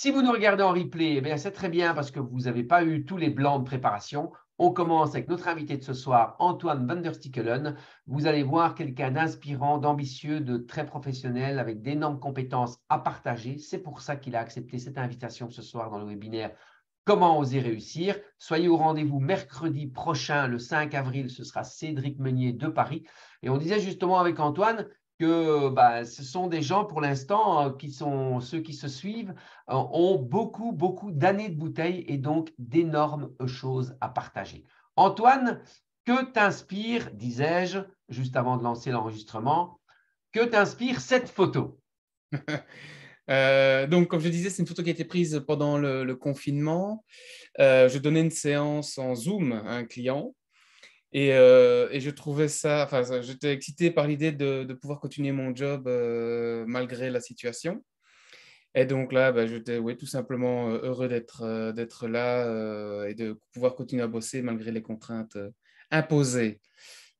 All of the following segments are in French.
Si vous nous regardez en replay, eh bien, c'est très bien parce que vous n'avez pas eu tous les blancs de préparation. On commence avec notre invité de ce soir, Antoine van der Stickelen. Vous allez voir quelqu'un d'inspirant, d'ambitieux, de très professionnel, avec d'énormes compétences à partager. C'est pour ça qu'il a accepté cette invitation ce soir dans le webinaire Comment oser réussir. Soyez au rendez-vous mercredi prochain, le 5 avril, ce sera Cédric Meunier de Paris. Et on disait justement avec Antoine que ce sont des gens pour l'instant qui sont ceux qui se suivent, ont beaucoup, beaucoup d'années de bouteille et donc d'énormes choses à partager. Antoine, que t'inspire, disais-je, juste avant de lancer l'enregistrement, que t'inspire cette photo? Donc, comme je disais, c'est une photo qui a été prise pendant le confinement. Je donnais une séance en Zoom à un client et je trouvais ça, enfin, j'étais excité par l'idée de pouvoir continuer mon job malgré la situation. Et donc là, j'étais tout simplement heureux d'être là et de pouvoir continuer à bosser malgré les contraintes imposées.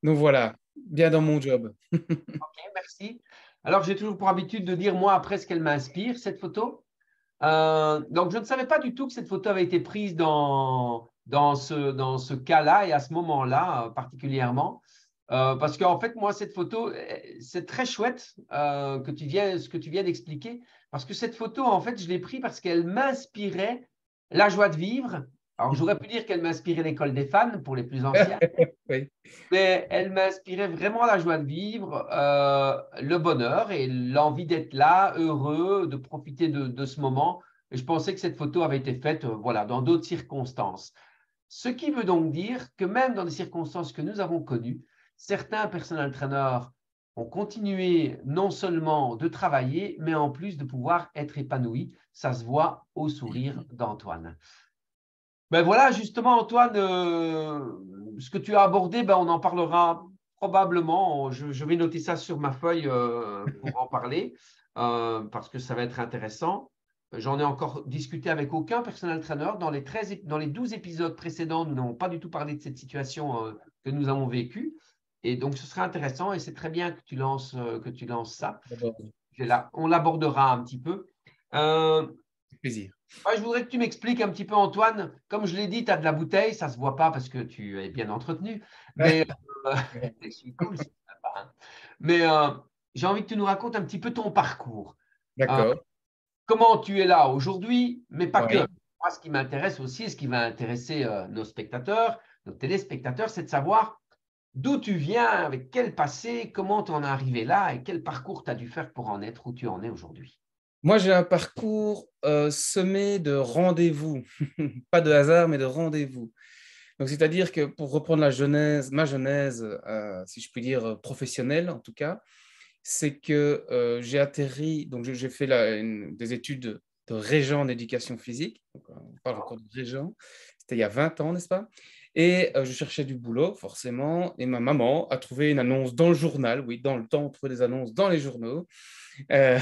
Donc voilà, bien dans mon job. Ok, merci. Alors, j'ai toujours pour habitude de dire, moi, après, ce qu'elle m'inspire, cette photo. Donc, je ne savais pas du tout que cette photo avait été prise dans ce cas-là et à ce moment-là particulièrement. Parce qu'en fait, moi, cette photo, c'est très chouette ce que tu viens d'expliquer. Parce que cette photo, en fait, je l'ai prise parce qu'elle m'inspirait la joie de vivre. Alors, j'aurais pu dire qu'elle m'inspirait l'école des fans pour les plus anciens. Oui. Mais elle m'inspirait vraiment la joie de vivre, le bonheur et l'envie d'être là, heureux, de profiter de ce moment. Et je pensais que cette photo avait été faite voilà, dans d'autres circonstances. Ce qui veut donc dire que même dans les circonstances que nous avons connues, certains personnel trainers ont continué non seulement de travailler, mais en plus de pouvoir être épanouis. Ça se voit au sourire d'Antoine. Ben voilà, justement, Antoine, ce que tu as abordé, on en parlera probablement. Je vais noter ça sur ma feuille pour en parler parce que ça va être intéressant. J'en ai encore discuté avec aucun personnel trainer. Dans les 12 épisodes précédents, nous n'avons pas du tout parlé de cette situation que nous avons vécue. Et donc, ce serait intéressant et c'est très bien que tu lances ça. D'abord, On l'abordera un petit peu. Euh, plaisir. Ouais, je voudrais que tu m'expliques un petit peu, Antoine. Comme je l'ai dit, tu as de la bouteille, ça ne se voit pas parce que tu es bien entretenu. Mais euh, c'est cool, c'est sympa, hein. Mais j'ai envie que tu nous racontes un petit peu ton parcours. Euh, D'accord. Comment tu es là aujourd'hui, mais pas que. Oui. Moi, ce qui m'intéresse aussi, et ce qui va intéresser nos spectateurs, nos téléspectateurs, c'est de savoir d'où tu viens, avec quel passé, comment tu en es arrivé là et quel parcours tu as dû faire pour en être où tu en es aujourd'hui. Moi, j'ai un parcours semé de rendez-vous, pas de hasard, mais de rendez-vous. Donc, c'est-à-dire que pour reprendre ma genèse, si je puis dire professionnelle en tout cas, c'est que j'ai atterri, donc j'ai fait des études de régent en éducation physique. Donc, on parle encore de régent. C'était il y a 20 ans, n'est-ce pas? Et je cherchais du boulot, forcément. Et ma maman a trouvé une annonce dans le journal. Oui, dans le temps, on trouvait des annonces dans les journaux euh,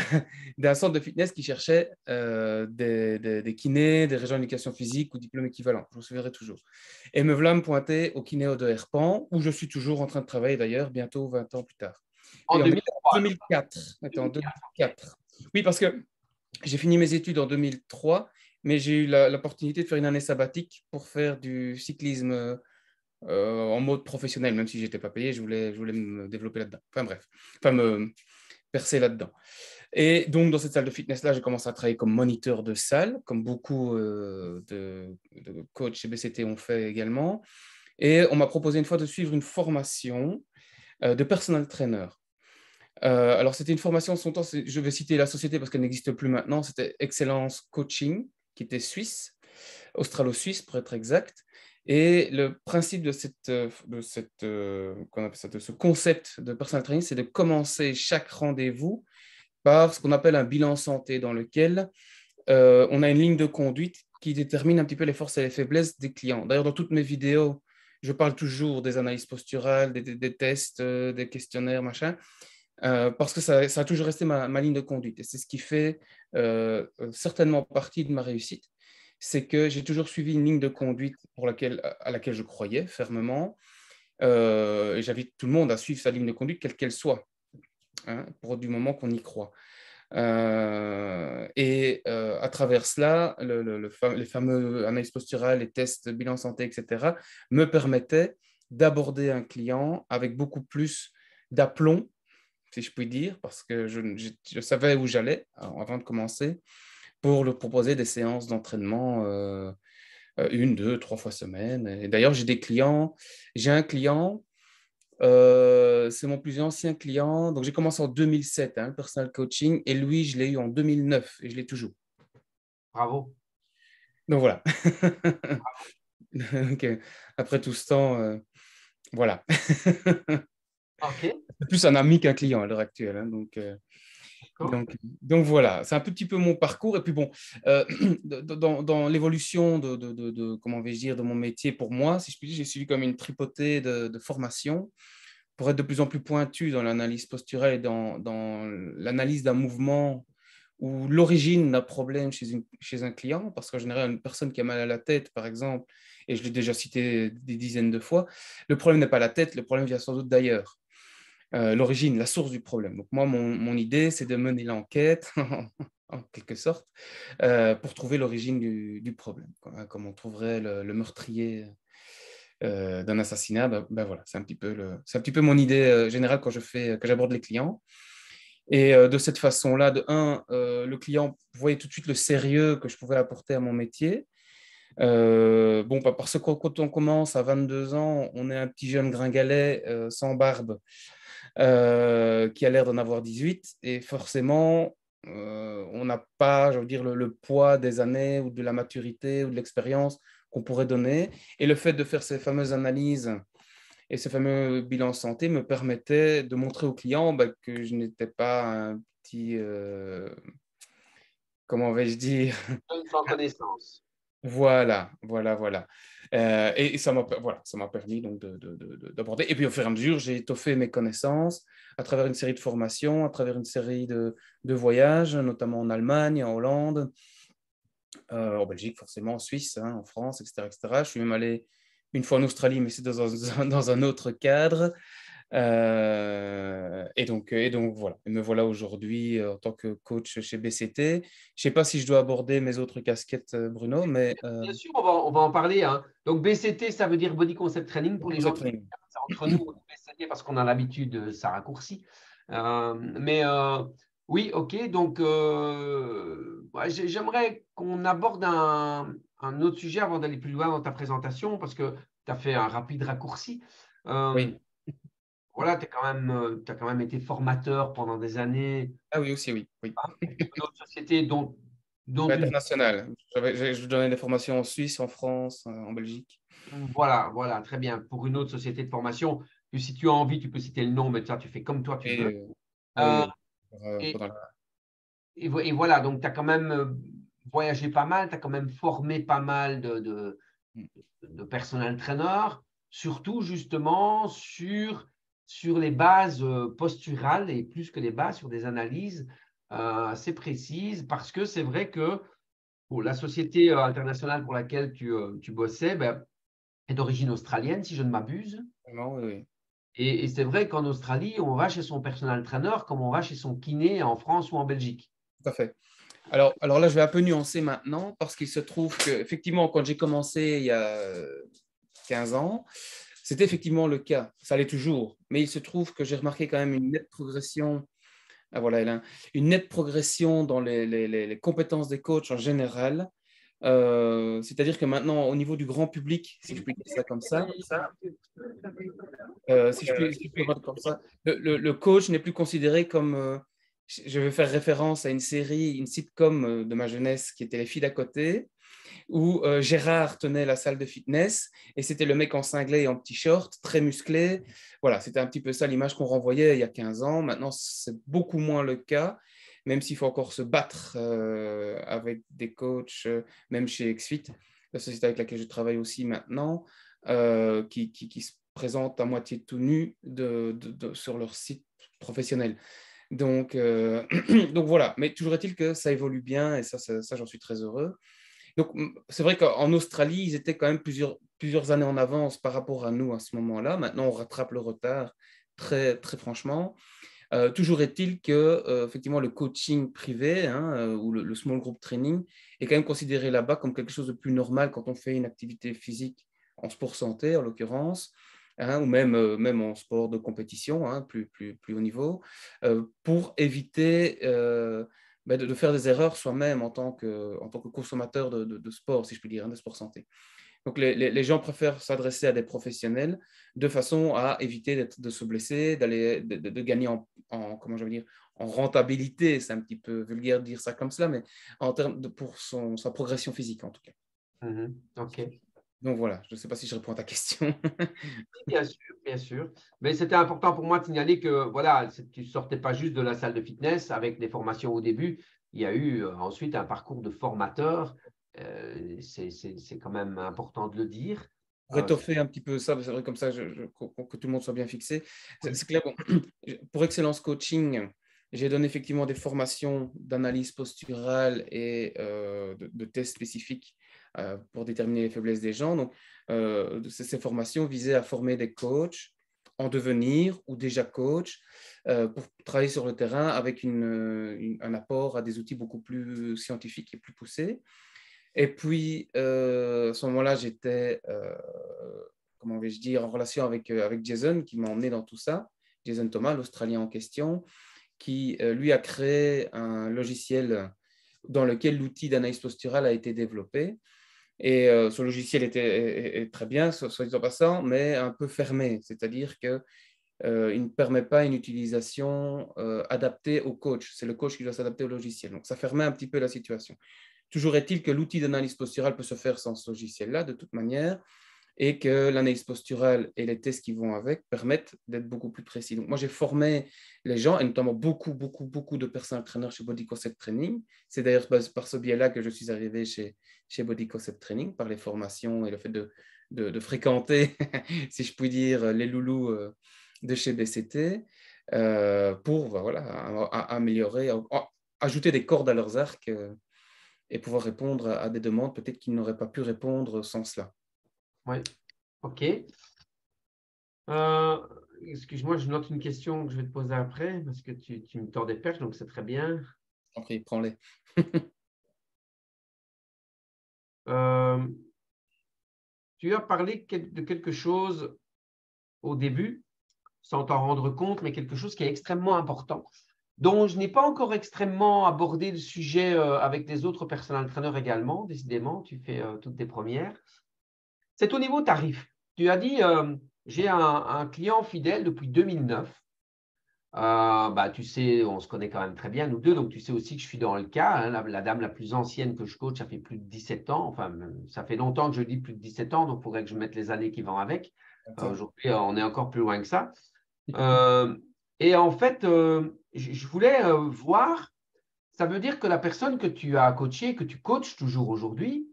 d'un centre de fitness qui cherchait des kinés, des régents d'éducation physique ou diplômes équivalents. Je me souviendrai toujours. Et me voilà me pointer au kinéo de Herpan, où je suis toujours en train de travailler d'ailleurs, bientôt 20 ans plus tard. En Oui, en 2003. 2004. Attends, en 2004. Oui, parce que j'ai fini mes études en 2003, mais j'ai eu l'opportunité de faire une année sabbatique pour faire du cyclisme en mode professionnel, même si je n'étais pas payé, je voulais me développer là-dedans. Enfin bref, enfin me percer là-dedans. Et donc, dans cette salle de fitness-là, j'ai commencé à travailler comme moniteur de salle, comme beaucoup de coachs chez BCT ont fait également. Et on m'a proposé une fois de suivre une formation de personal trainer. Alors, c'était une formation, son temps, je vais citer la société parce qu'elle n'existe plus maintenant, c'était Excellence Coaching, qui était suisse, australo-suisse pour être exact. Et le principe qu'on appelle ça, de ce concept de personal training, c'est de commencer chaque rendez-vous par ce qu'on appelle un bilan santé dans lequel on a une ligne de conduite qui détermine un petit peu les forces et les faiblesses des clients. D'ailleurs, dans toutes mes vidéos, je parle toujours des analyses posturales, des tests, des questionnaires, machin, parce que ça a toujours resté ma ligne de conduite. Et c'est ce qui fait certainement partie de ma réussite. C'est que j'ai toujours suivi une ligne de conduite à laquelle je croyais fermement. Et j'invite tout le monde à suivre sa ligne de conduite, quelle qu'elle soit, hein, pour du moment qu'on y croit. À travers cela, les fameux analyses posturales, les tests, bilan santé, etc., me permettaient d'aborder un client avec beaucoup plus d'aplomb, si je puis dire, parce que je savais où j'allais avant de commencer pour leur proposer des séances d'entraînement une, deux, trois fois semaine. Et d'ailleurs, j'ai un client, c'est mon plus ancien client. Donc, j'ai commencé en 2007, le personal coaching, et lui, je l'ai eu en 2009 et je l'ai toujours. Bravo. Donc, voilà. Donc, après tout ce temps, voilà. OK. C'est plus un ami qu'un client à l'heure actuelle. Donc, D'accord. voilà, c'est un petit peu mon parcours. Et puis bon, dans l'évolution comment vais-je dire, de mon métier pour moi, si je puis dire, j'ai suivi comme une tripotée de formations pour être de plus en plus pointu dans l'analyse posturelle et dans l'analyse d'un mouvement ou l'origine d'un problème chez un client. Parce qu'en général, une personne qui a mal à la tête, par exemple, et je l'ai déjà cité des dizaines de fois, le problème n'est pas la tête, le problème vient sans doute d'ailleurs. L'origine, la source du problème. Donc moi, mon idée, c'est de mener l'enquête, en quelque sorte, pour trouver l'origine du problème. Comme on trouverait le meurtrier d'un assassinat, voilà, c'est un petit peu mon idée générale quand j'aborde les clients. Et de cette façon-là, le client voyait tout de suite le sérieux que je pouvais apporter à mon métier. Parce que quand on commence à 22 ans, on est un petit jeune gringalet sans barbe qui a l'air d'en avoir 18. Et forcément, on n'a pas, je veux dire, le poids des années ou de la maturité ou de l'expérience qu'on pourrait donner. Et le fait de faire ces fameuses analyses et ce fameux bilan santé me permettait de montrer au client que je n'étais pas un petit, comment vais-je dire, Sans connaissance. voilà. Et ça m'a permis donc d'aborder. Et puis au fur et à mesure, j'ai étoffé mes connaissances à travers une série de formations, à travers une série de voyages, notamment en Allemagne, en Hollande, en Belgique forcément, en Suisse, en France, etc., etc. Je suis même allé une fois en Australie, mais c'est dans un autre cadre. Et donc voilà, me voilà aujourd'hui en tant que coach chez BCT. Je ne sais pas si je dois aborder mes autres casquettes, Bruno, mais Bien sûr, on va en parler, hein. Donc, BCT, ça veut dire Body Concept Training pour les gens concept qui training. c'est entre nous, on dit BCT parce qu'on a l'habitude, ça raccourcit. Mais oui, OK. Donc, j'aimerais qu'on aborde un autre sujet avant d'aller plus loin dans ta présentation parce que tu as fait un rapide raccourci. Euh, Oui. voilà, t'as quand même été formateur pendant des années Ah oui, aussi, oui. Oui. pour une autre société dont une. International. Je donnais des formations en Suisse, en France, en Belgique. Voilà, très bien. Pour une autre société de formation, si tu as envie, tu peux citer le nom, mais ça, tu fais comme toi tu Et veux. oui, Euh, oui. et, Pendant la- et voilà, donc tu as quand même voyagé pas mal, tu as quand même formé pas mal de personnel trainer, surtout justement sur les bases posturales et plus que les bases, sur des analyses assez précises, parce que c'est vrai que la société internationale pour laquelle tu bossais ben, est d'origine australienne, si je ne m'abuse. Vraiment, oui, oui. Et c'est vrai qu'en Australie, on va chez son personal trainer comme on va chez son kiné en France ou en Belgique. Tout à fait. Alors là, je vais un peu nuancer maintenant parce qu'il se trouve que, effectivement, quand j'ai commencé il y a 15 ans, c'était effectivement le cas. Ça l'est toujours. Mais il se trouve que j'ai remarqué quand même une nette progression. Ah, voilà, Hélène. Une nette progression dans les compétences des coachs en général. C'est-à-dire que maintenant, au niveau du grand public, si je puis dire ça comme ça, si je puis dire comme ça, le coach n'est plus considéré comme. Je vais faire référence à une série, une sitcom de ma jeunesse qui était Les filles d'à côté, où Gérard tenait la salle de fitness et c'était le mec en cinglet et en petit short, très musclé. Voilà, c'était un petit peu ça l'image qu'on renvoyait il y a 15 ans. Maintenant, c'est beaucoup moins le cas, même s'il faut encore se battre avec des coachs, même chez XFIT, la société avec laquelle je travaille aussi maintenant, qui se présentent à moitié tout nus sur leur site professionnel. Donc, donc voilà, mais toujours est-il que ça évolue bien et ça j'en suis très heureux. Donc, c'est vrai qu'en Australie, ils étaient quand même plusieurs années en avance par rapport à nous à ce moment-là. Maintenant, on rattrape le retard, très, très franchement. Toujours est-il que, effectivement, le coaching privé ou le small group training est quand même considéré là-bas comme quelque chose de plus normal quand on fait une activité physique en sport santé, en l'occurrence, ou même en sport de compétition, plus haut niveau, pour éviter de faire des erreurs soi-même en tant que consommateur de sport, si je puis dire, de sport santé. Donc, les gens préfèrent s'adresser à des professionnels de façon à éviter de se blesser, de gagner comment je veux dire, en rentabilité. C'est un petit peu vulgaire de dire ça comme cela, mais en termes pour sa progression physique, en tout cas. OK. Donc, voilà, je ne sais pas si je réponds à ta question. Bien sûr, bien sûr. Mais c'était important pour moi de signaler que voilà, tu ne sortais pas juste de la salle de fitness avec des formations au début. Il y a eu ensuite un parcours de formateur. C'est quand même important de le dire. Pour étoffer un petit peu ça, c'est vrai comme ça que tout le monde soit bien fixé. C'est clair, bon, pour Excellence Coaching, j'ai donné effectivement des formations d'analyse posturale et de tests spécifiques pour déterminer les faiblesses des gens. Donc, ces formations visaient à former des coachs en devenir ou déjà coach pour travailler sur le terrain avec un apport à des outils beaucoup plus scientifiques et plus poussés. Et puis, à ce moment-là, j'étais, comment vais-je dire, en relation avec Jason, qui m'a emmené dans tout ça. Jason Thomas, l'Australien en question, qui, lui, a créé un logiciel dans lequel l'outil d'analyse posturale a été développé. Et ce logiciel est très bien, soit dit en passant, mais un peu fermé. C'est-à-dire qu'il ne permet pas une utilisation adaptée au coach. C'est le coach qui doit s'adapter au logiciel. Donc, ça fermait un petit peu la situation. Toujours est-il que l'outil d'analyse posturale peut se faire sans ce logiciel-là, de toute manière, et que l'analyse posturale et les tests qui vont avec permettent d'être beaucoup plus précis. Donc, moi, j'ai formé les gens, et notamment beaucoup, beaucoup, beaucoup de personal trainers chez Body Concept Training. C'est d'ailleurs par ce biais-là que je suis arrivé chez Body Concept Training, par les formations et le fait de fréquenter, si je puis dire, les loulous de chez BCT, pour voilà, améliorer, ajouter des cordes à leurs arcs et pouvoir répondre à des demandes peut-être qu'ils n'auraient pas pu répondre sans cela. Oui, OK. Excuse-moi, je note une question que je vais te poser après parce que tu me tords des perches, donc c'est très bien. Ok, prends-les. Tu as parlé de quelque chose au début, sans t'en rendre compte, mais quelque chose qui est extrêmement important, dont je n'ai pas encore extrêmement abordé le sujet avec des autres personal trainers également. Décidément, tu fais toutes tes premières. C'est au niveau tarif. Tu as dit, j'ai un client fidèle depuis 2009. Tu sais, on se connaît quand même très bien, nous deux, donc tu sais aussi que je suis dans le cas. Hein, la dame la plus ancienne que je coach, ça fait plus de 17 ans. Enfin, ça fait longtemps que je dis plus de 17 ans, donc il faudrait que je mette les années qui vont avec. Aujourd'hui, on est encore plus loin que ça. Et en fait, je voulais voir, ça veut dire que la personne que tu as coachée, que tu coaches toujours aujourd'hui,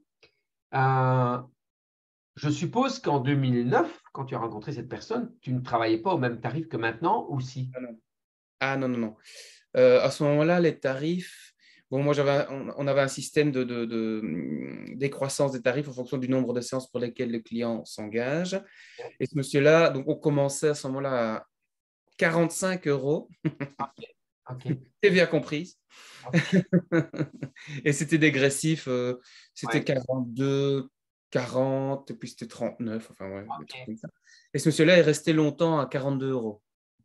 je suppose qu'en 2009, quand tu as rencontré cette personne, tu ne travaillais pas au même tarif que maintenant, ou si? Ah non, non, non. À ce moment-là, les tarifs, bon, moi, on avait un système de décroissance des tarifs en fonction du nombre de séances pour lesquelles le client s'engage. Et ce monsieur-là, donc on commençait à ce moment-là à 45 euros, OK. TVA comprise. OK. Et c'était dégressif, c'était Ouais. 42, 40, et puis c'était 39, enfin ouais, des trucs OK. comme ça. Et ce monsieur-là est resté longtemps à 42 euros.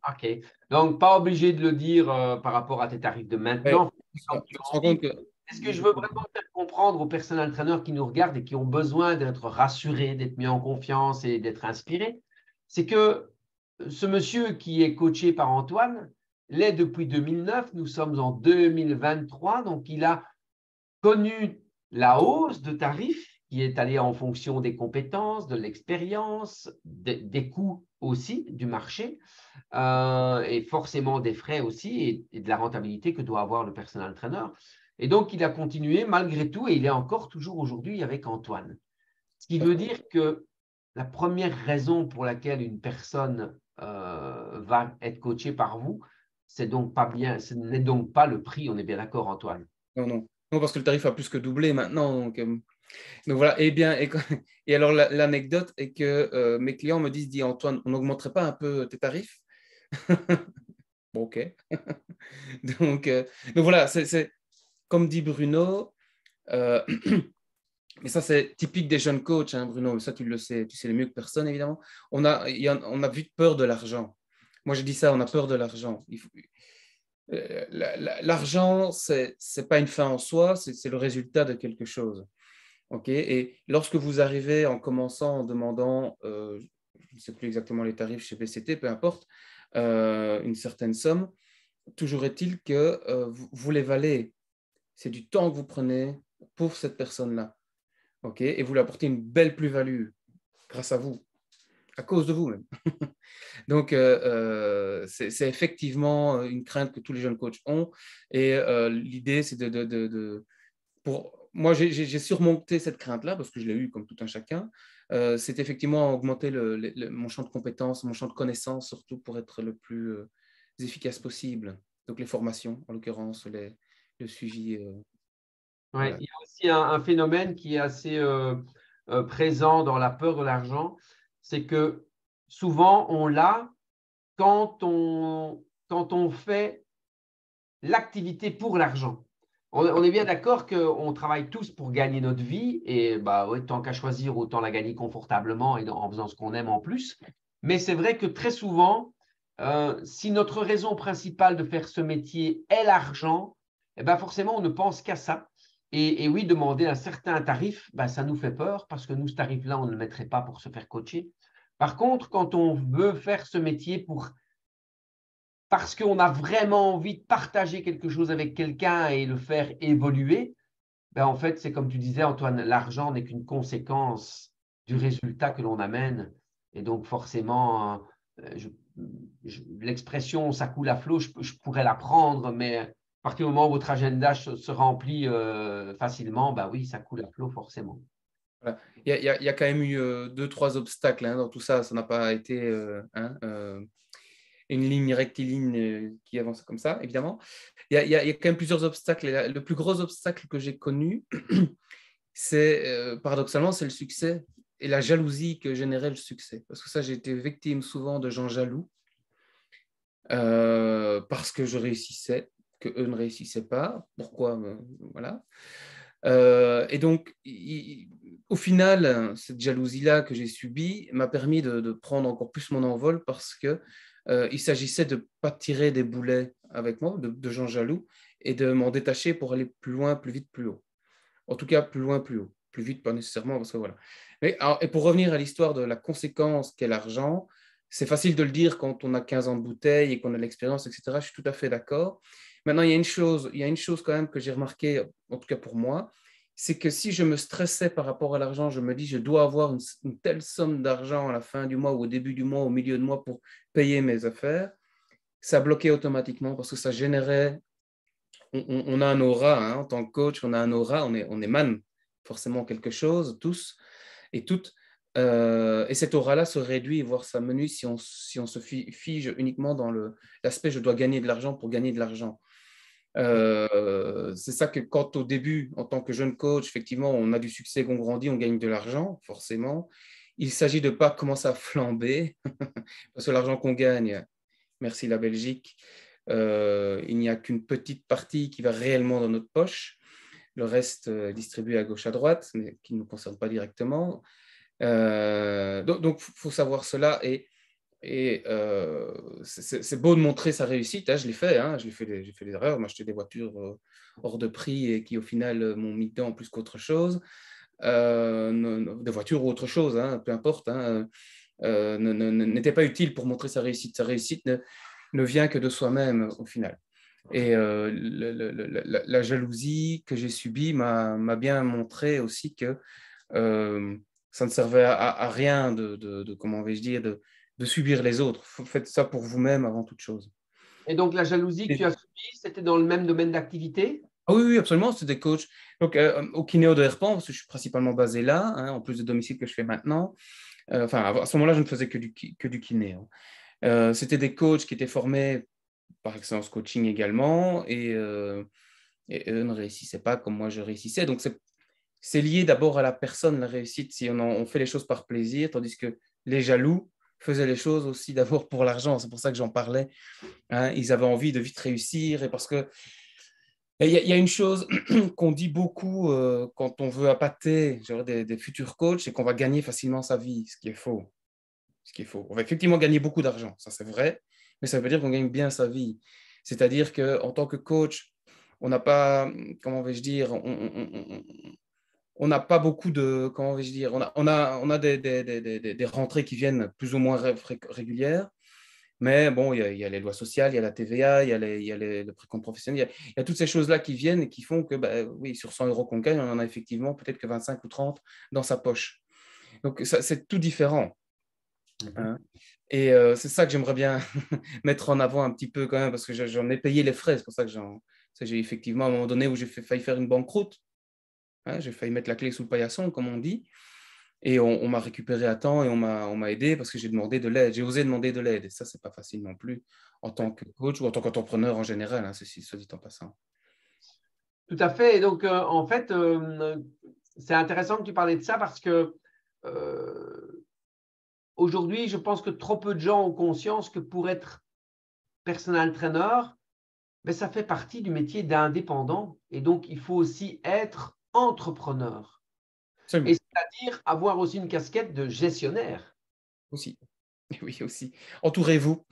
OK. Donc, pas obligé de le dire par rapport à tes tarifs de Ouais, maintenant, comme tu tu te as rends compte envie. que... Est-ce que je veux vraiment faire comprendre aux personal trainers qui nous regardent et qui ont besoin d'être rassurés, d'être mis en confiance et d'être inspirés, c'est que ce monsieur qui est coaché par Antoine l'est depuis 2009, nous sommes en 2023, donc il a connu la hausse de tarifs qui est allée en fonction des compétences, de l'expérience, des coûts aussi du marché et forcément des frais aussi et de la rentabilité que doit avoir le personal trainer. Et donc, il a continué malgré tout et il est encore toujours aujourd'hui avec Antoine. Ce qui veut dire que la première raison pour laquelle une personne va être coachée par vous, c'est donc pas bien, ce n'est donc pas le prix, on est bien d'accord, Antoine. Non, non. Non, parce que le tarif a plus que doublé maintenant. Donc voilà. Et bien, et alors l'anecdote est que mes clients me disent, dit Antoine, on n'augmenterait pas un peu tes tarifs? Bon, ok. Donc, donc voilà, c'est comme dit Bruno, euh, mais ça c'est typique des jeunes coachs, hein, Bruno, mais ça tu le sais, tu sais le mieux que personne évidemment. On a vite peur de l'argent. Moi je dis ça, on a peur de l'argent. L'argent, c'est pas une fin en soi, c'est le résultat de quelque chose. Ok. Et lorsque vous arrivez en commençant en demandant, je ne sais plus exactement les tarifs chez BCT, peu importe, une certaine somme, toujours est-il que vous les valez. C'est du temps que vous prenez pour cette personne-là. Ok. Et vous lui apportez une belle plus-value grâce à vous, à cause de vous même. Donc, c'est effectivement une crainte que tous les jeunes coachs ont. Et l'idée, c'est pour moi, j'ai surmonté cette crainte-là parce que je l'ai eu comme tout un chacun. C'est effectivement augmenter mon champ de compétences, mon champ de connaissances, surtout pour être le plus efficace possible. Donc, les formations, en l'occurrence, le suivi. Ouais, Voilà. il y a aussi un phénomène qui est assez présent dans la peur de l'argent, c'est que souvent on l'a quand on fait l'activité pour l'argent. On est bien d'accord qu'on travaille tous pour gagner notre vie et bah, ouais, tant qu'à choisir, autant la gagner confortablement et en faisant ce qu'on aime en plus. Mais c'est vrai que très souvent, si notre raison principale de faire ce métier est l'argent, eh ben forcément, on ne pense qu'à ça. Et oui, demander un certain tarif, bah, ça nous fait peur parce que nous, ce tarif-là, on ne le mettrait pas pour se faire coacher. Par contre, quand on veut faire ce métier parce qu'on a vraiment envie de partager quelque chose avec quelqu'un et le faire évoluer, ben en fait, c'est comme tu disais, Antoine, l'argent n'est qu'une conséquence du résultat que l'on amène. Et donc, forcément, l'expression ça coule à flot, je pourrais la prendre, mais à partir du moment où votre agenda se remplit facilement, ben oui, ça coule à flot, forcément. Voilà. Il y a quand même eu deux, trois obstacles hein, dans tout ça. Ça n'a pas été une ligne rectiligne qui avance comme ça, évidemment. Il y a quand même plusieurs obstacles. Et le plus gros obstacle que j'ai connu, c'est paradoxalement, c'est le succès et la jalousie que générait le succès. Parce que ça, j'ai été victime souvent de gens jaloux parce que je réussissais, que eux ne réussissaient pas. Pourquoi voilà. Et donc, au final, cette jalousie-là que j'ai subie m'a permis de prendre encore plus mon envol parce que il s'agissait de ne pas tirer des boulets avec moi, de gens jaloux, et de m'en détacher pour aller plus loin, plus vite, plus haut. En tout cas, plus loin, plus haut. Plus vite, pas nécessairement, parce que voilà. Mais, alors, et pour revenir à l'histoire de la conséquence qu'est l'argent, c'est facile de le dire quand on a 15 ans de bouteille et qu'on a de l'expérience, etc. Je suis tout à fait d'accord. Maintenant, il y a une chose quand même que j'ai remarqué, en tout cas pour moi, c'est que si je me stressais par rapport à l'argent, je me dis je dois avoir une telle somme d'argent à la fin du mois ou au début du mois, au milieu de mois pour payer mes affaires, ça bloquait automatiquement parce que ça générait on a un aura, hein, en tant que coach, on a un aura, on émane forcément quelque chose, tous et toutes. Et cette aura-là se réduit, voire s'amenuise si on se fige uniquement dans l'aspect je dois gagner de l'argent pour gagner de l'argent. C'est ça que quand au début, en tant que jeune coach, effectivement, on a du succès, qu'on grandit, on gagne de l'argent, forcément. Il s'agit de ne pas commencer à flamber, parce que l'argent qu'on gagne, merci la Belgique, il n'y a qu'une petite partie qui va réellement dans notre poche. Le reste est distribué à gauche, à droite, mais qui ne nous concerne pas directement. Donc, il faut savoir cela. Et c'est beau de montrer sa réussite. Hein, je l'ai fait. Hein, j'ai fait des erreurs. M'acheter des voitures hors de prix et qui, au final, m'ont mis dedans plus qu'autre chose. Des voitures ou autre chose, hein, peu importe. Hein, n'était pas utile pour montrer sa réussite. Sa réussite ne vient que de soi-même au final. Et la jalousie que j'ai subie m'a bien montré aussi que ça ne servait à rien comment vais-je dire, de subir les autres. Faites ça pour vous-même avant toute chose. Et donc, la jalousie que tu Et- as subie, c'était dans le même domaine d'activité? ah oui, oui, absolument, c'est des coachs. Donc, au Kinéo de Herpan, parce que je suis principalement basé là, hein, en plus de domicile que je fais maintenant. Enfin, à ce moment-là, je ne faisais que du kiné. Hein. C'était des coachs qui étaient formés par Excellence Coaching également, et eux ne réussissaient pas comme moi je réussissais. Donc, c'est lié d'abord à la personne, la réussite, si on fait les choses par plaisir, tandis que les jaloux faisaient les choses aussi d'abord pour l'argent. C'est pour ça que j'en parlais. Hein. Ils avaient envie de vite réussir et parce que il y a une chose qu'on dit beaucoup quand on veut appâter genre, des futurs coachs, c'est qu'on va gagner facilement sa vie, ce qui est faux. Ce qui est faux. On va effectivement gagner beaucoup d'argent, ça c'est vrai, mais ça veut dire qu'on gagne bien sa vie. C'est-à-dire qu'en tant que coach, on n'a pas, comment vais-je dire, on n'a pas beaucoup de, comment vais-je dire, on a des rentrées qui viennent plus ou moins régulières, mais bon, il y a les lois sociales, il y a la TVA, le précompte professionnel, il y a toutes ces choses-là qui viennent et qui font que, bah, oui, sur 100 euros qu'on gagne, on en a effectivement peut-être que 25 ou 30 dans sa poche. Donc, ça, c'est tout différent. Hein. Et c'est ça que j'aimerais bien mettre en avant un petit peu quand même, parce que j'en ai payé les frais. C'est pour ça que j'ai effectivement, à un moment donné où j'ai failli faire une banqueroute, hein, j'ai failli mettre la clé sous le paillasson, comme on dit. Et on m'a récupéré à temps et on m'a aidé parce que j'ai demandé de l'aide. J'ai osé demander de l'aide. Et ça, c'est pas facile non plus en tant que coach ou en tant qu'entrepreneur en général, hein, ceci soit dit en passant. Tout à fait. Et donc, en fait, c'est intéressant que tu parlais de ça parce que aujourd'hui, je pense que trop peu de gens ont conscience que pour être personal trainer, ben, ça fait partie du métier d'indépendant. Et donc, il faut aussi être entrepreneur. Et Absolument. c'est-à-dire avoir aussi une casquette de gestionnaire. Aussi. Oui, aussi. Entourez-vous.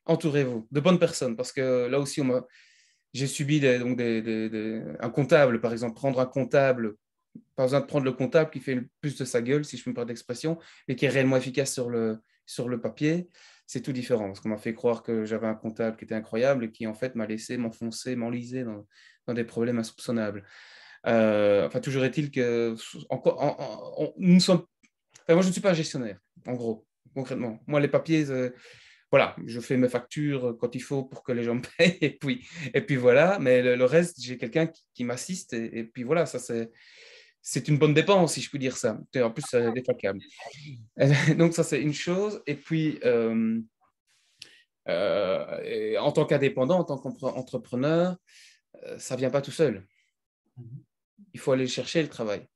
Entourez-vous de bonnes personnes parce que là aussi, j'ai subi donc un comptable, par exemple, prendre un comptable, pas besoin de prendre le comptable qui fait le plus de sa gueule, si je peux me permettre d'expression, mais qui est réellement efficace sur le papier. C'est tout différent parce qu'on m'a fait croire que j'avais un comptable qui était incroyable et qui, en fait, m'a laissé m'enfoncer, m'enliser dans des problèmes insoupçonnables. Enfin, toujours est-il que nous sommes. Enfin, moi, je ne suis pas un gestionnaire, en gros, concrètement. Moi, les papiers, voilà, je fais mes factures quand il faut pour que les gens me payent, et puis voilà. Mais le reste, j'ai quelqu'un qui m'assiste, et puis voilà, ça c'est une bonne dépense, si je puis dire ça. Et en plus, c'est défalcable. Donc, ça, c'est une chose. Et puis, et en tant qu'indépendant, en tant qu'entrepreneur, ça ne vient pas tout seul. Il faut aller chercher le travail.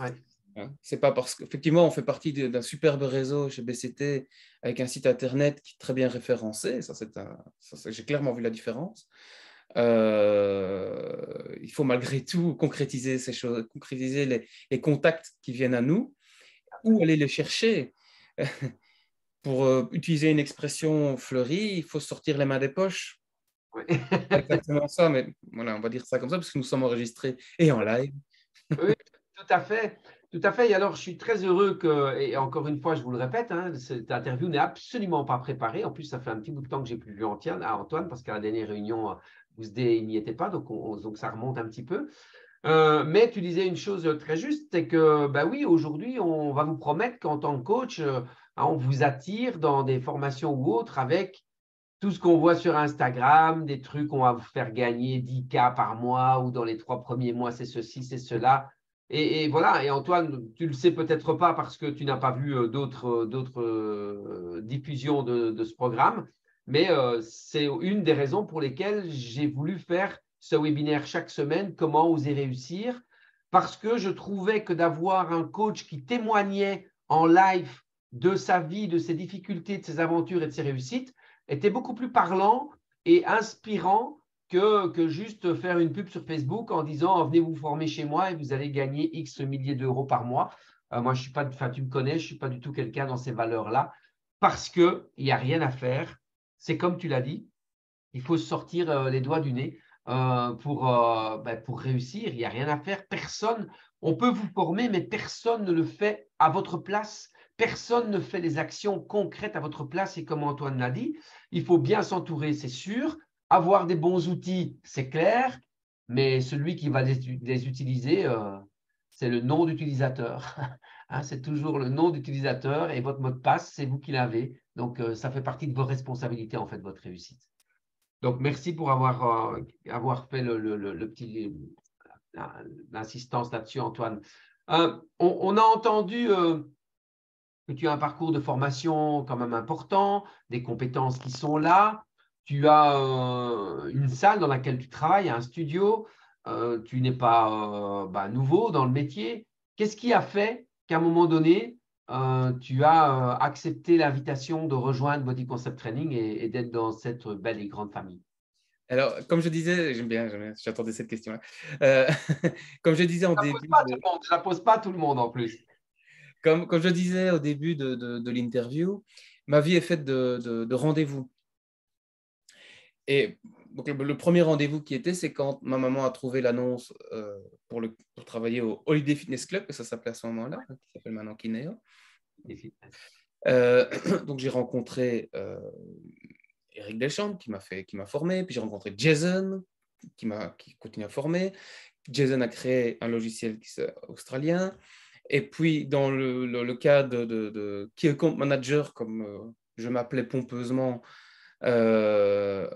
Ouais. Hein. C'est pas parce qu'effectivement, on fait partie d'un superbe réseau chez BCT avec un site internet qui est très bien référencé. J'ai clairement vu la différence. Il faut malgré tout concrétiser ces choses, concrétiser les contacts qui viennent à nous ou aller les chercher. Pour utiliser une expression fleurie, il faut sortir les mains des poches. Ouais. C'est exactement ça, mais voilà, on va dire ça comme ça parce que nous sommes enregistrés et en live. Oui, tout à fait. Tout à fait. Et alors, je suis très heureux que, et encore une fois, je vous le répète, hein, cette interview n'est absolument pas préparée. En plus, ça fait un petit bout de temps que j'ai plus vu Antoine, parce qu'à la dernière réunion, il n'y était pas, donc ça remonte un petit peu. Mais tu disais une chose très juste, c'est que, bah oui, aujourd'hui, on va vous promettre qu'en tant que coach, on vous attire dans des formations ou autres avec tout ce qu'on voit sur Instagram, des trucs, on va vous faire gagner 10K par mois ou dans les 3 premiers mois, c'est ceci, c'est cela. Et voilà, et Antoine, tu ne le sais peut-être pas parce que tu n'as pas vu d'autres diffusions de ce programme, mais c'est une des raisons pour lesquelles j'ai voulu faire ce webinaire chaque semaine, comment oser réussir, parce que je trouvais que d'avoir un coach qui témoignait en live de sa vie, de ses difficultés, de ses aventures et de ses réussites, était beaucoup plus parlant et inspirant que juste faire une pub sur Facebook en disant venez vous former chez moi et vous allez gagner X milliers d'euros par mois. Moi, je suis pas, enfin, tu me connais, je ne suis pas du tout quelqu'un dans ces valeurs-là parce qu'il n'y a rien à faire. C'est comme tu l'as dit, il faut se sortir les doigts du nez pour réussir. Il n'y a rien à faire. Personne, on peut vous former, mais personne ne le fait à votre place. Personne ne fait les actions concrètes à votre place. Et comme Antoine l'a dit, il faut bien s'entourer, c'est sûr. Avoir des bons outils, c'est clair. Mais celui qui va les utiliser, c'est le nom d'utilisateur. Hein, c'est toujours le nom d'utilisateur et votre mot de passe, c'est vous qui l'avez. Donc, ça fait partie de vos responsabilités, en fait, votre réussite. Donc, merci pour avoir fait le petit l'insistance là-dessus, Antoine. On a entendu que tu as un parcours de formation quand même important, des compétences qui sont là. Tu as une salle dans laquelle tu travailles, un studio. Tu n'es pas nouveau dans le métier. Qu'est-ce qui a fait qu'à un moment donné, tu as accepté l'invitation de rejoindre Body Concept Training et d'être dans cette belle et grande famille? Alors, comme je disais, j'aime bien, j'attendais cette question-là. Euh, comme je disais en Je la pose début, pas à tout le monde, je la pose pas à tout le monde en plus. comme je disais au début de l'interview, ma vie est faite de rendez-vous. Et donc, le premier rendez-vous qui était, c'est quand ma maman a trouvé l'annonce pour travailler au Holiday Fitness Club, que ça s'appelait à ce moment-là, qui s'appelle maintenant Kineo. Et fitness. Donc, j'ai rencontré Eric Deschamps qui m'a formé, puis j'ai rencontré Jason qui continue à former. Jason a créé un logiciel australien. Et puis, dans le cas de Key Account Manager, comme je m'appelais pompeusement, euh,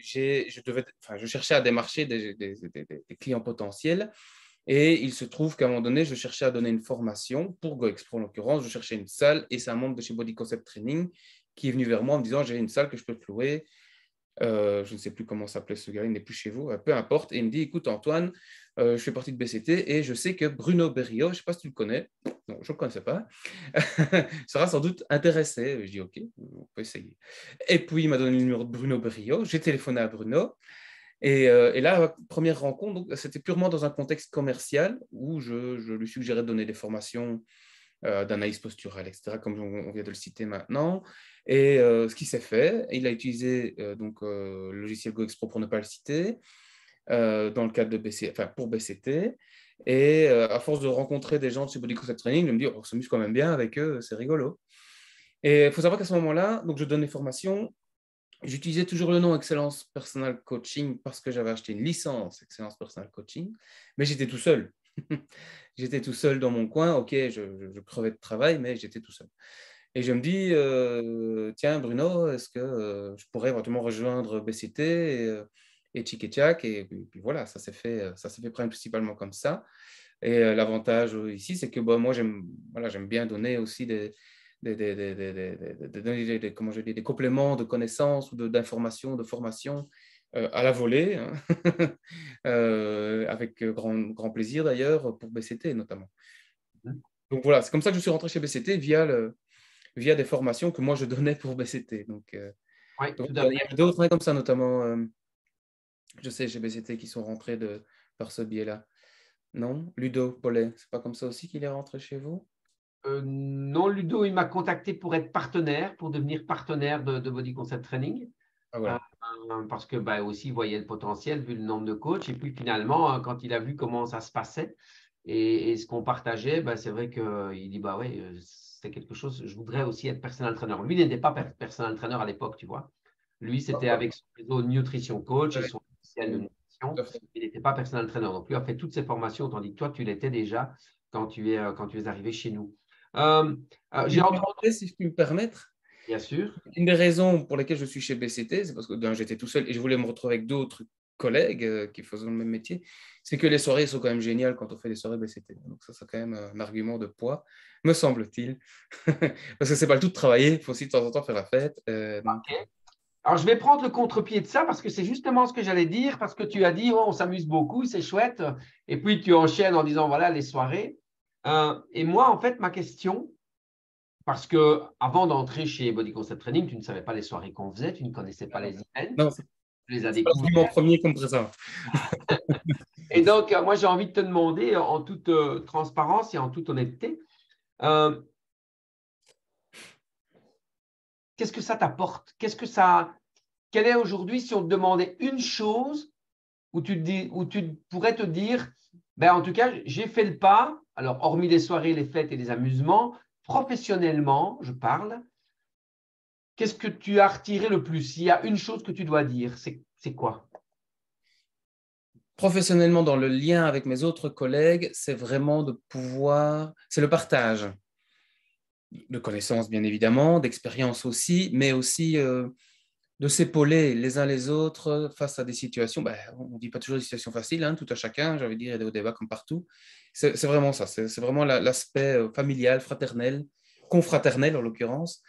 je cherchais à démarcher des clients potentiels. Et il se trouve qu'à un moment donné, je cherchais à donner une formation pour GoExpro en l'occurrence. Je cherchais une salle et c'est un membre de chez Body Concept Training qui est venu vers moi en me disant j'ai une salle que je peux te louer. Je ne sais plus comment s'appelait ce gars, il n'est plus chez vous, peu importe. Et il me dit écoute, Antoine, je fais partie de BCT et je sais que Bruno Berriot, je ne sais pas si tu le connais, non, je ne le connaissais pas, sera sans doute intéressé. Je dis ok, on peut essayer. Et puis il m'a donné le numéro de Bruno Berriot, j'ai téléphoné à Bruno. Et là, première rencontre, c'était purement dans un contexte commercial où je lui suggérais de donner des formations d'analyse posturale, etc., comme on vient de le citer maintenant. Et ce qui s'est fait, il a utilisé le logiciel GoExpro pour ne pas le citer, dans le cadre de pour BCT. Et à force de rencontrer des gens de chez Body Concept Training, je me dis, oh, on s'amuse quand même bien avec eux, c'est rigolo. Et il faut savoir qu'à ce moment-là, donc je donne des formations. J'utilisais toujours le nom Excellence Personal Coaching parce que j'avais acheté une licence Excellence Personal Coaching, mais j'étais tout seul. J'étais tout seul dans mon coin. Ok, je crevais de travail, mais j'étais tout seul. Et je me dis, tiens, Bruno, est-ce que je pourrais éventuellement rejoindre BCT et Tchik et Tchak puis voilà, ça s'est fait principalement comme ça. Et l'avantage ici, c'est que moi, j'aime bien donner aussi comment je dis, des compléments de connaissances ou d'informations, de formation à la volée, hein. Avec grand plaisir d'ailleurs pour BCT notamment. Donc voilà, c'est comme ça que je suis rentré chez BCT via des formations que moi je donnais pour BCT. Oui, Donc, tout il à y fait. a d'autres comme ça, notamment, je sais, chez BCT qui sont rentrés par ce biais-là. Non, Ludo Paulet, c'est pas comme ça aussi qu'il est rentré chez vous? Non, Ludo, il m'a contacté pour être partenaire, pour devenir partenaire de Body Concept Training. Ah Euh, voilà. Parce que bah, aussi, il voyait le potentiel vu le nombre de coachs. Et puis finalement, quand il a vu comment ça se passait et ce qu'on partageait, bah, c'est vrai qu'il dit bah ouais, c'est quelque chose. Je voudrais aussi être personal trainer. Lui n'était pas personal trainer à l'époque, tu vois. Lui, c'était avec son réseau Nutrition Coach et Ouais, son logiciel de tout nutrition. à fait. Il n'était pas personal trainer. Donc lui a fait toutes ces formations, tandis que toi, tu l'étais déjà quand tu es arrivé chez nous. Euh, j'ai Une entendu, parenthèse, si je puis me permettre. bien sûr. Une des raisons pour lesquelles je suis chez BCT, c'est parce que j'étais tout seul et je voulais me retrouver avec d'autres collègues qui faisaient le même métier, c'est que les soirées sont quand même géniales quand on fait des soirées BCT. Donc ça, c'est quand même un argument de poids, me semble-t-il. Parce que c'est pas le tout de travailler, il faut aussi de temps en temps faire la fête. Alors, je vais prendre le contre-pied de ça parce que c'est justement ce que j'allais dire, parce que tu as dit, oh, on s'amuse beaucoup, c'est chouette. Et puis, tu enchaînes en disant, voilà, les soirées. Et moi, en fait, ma question, parce que avant d'entrer chez Body Concept Training, tu ne savais pas les soirées qu'on faisait, tu ne connaissais pas les events, Non, tu les as c'est pas découvertes. mon premier comme présent. Et donc, moi, j'ai envie de te demander, en toute transparence et en toute honnêteté, euh, qu'est-ce que ça t'apporte? Quelle est aujourd'hui, si on te demandait une chose où tu pourrais te dire, ben, en tout cas, j'ai fait le pas, alors hormis les soirées, les fêtes et les amusements, professionnellement, je parle, qu'est-ce que tu as retiré le plus? S'il y a une chose que tu dois dire, c'est quoi? Professionnellement, dans le lien avec mes autres collègues, c'est vraiment c'est le partage de connaissances, bien évidemment, d'expériences aussi, mais aussi de s'épauler les uns les autres face à des situations. Ben, on ne dit pas toujours des situations faciles, hein, tout à chacun, j'ai envie de dire, il y a des hauts débats comme partout. C'est vraiment ça, c'est vraiment l'aspect familial, fraternel, confraternel en l'occurrence,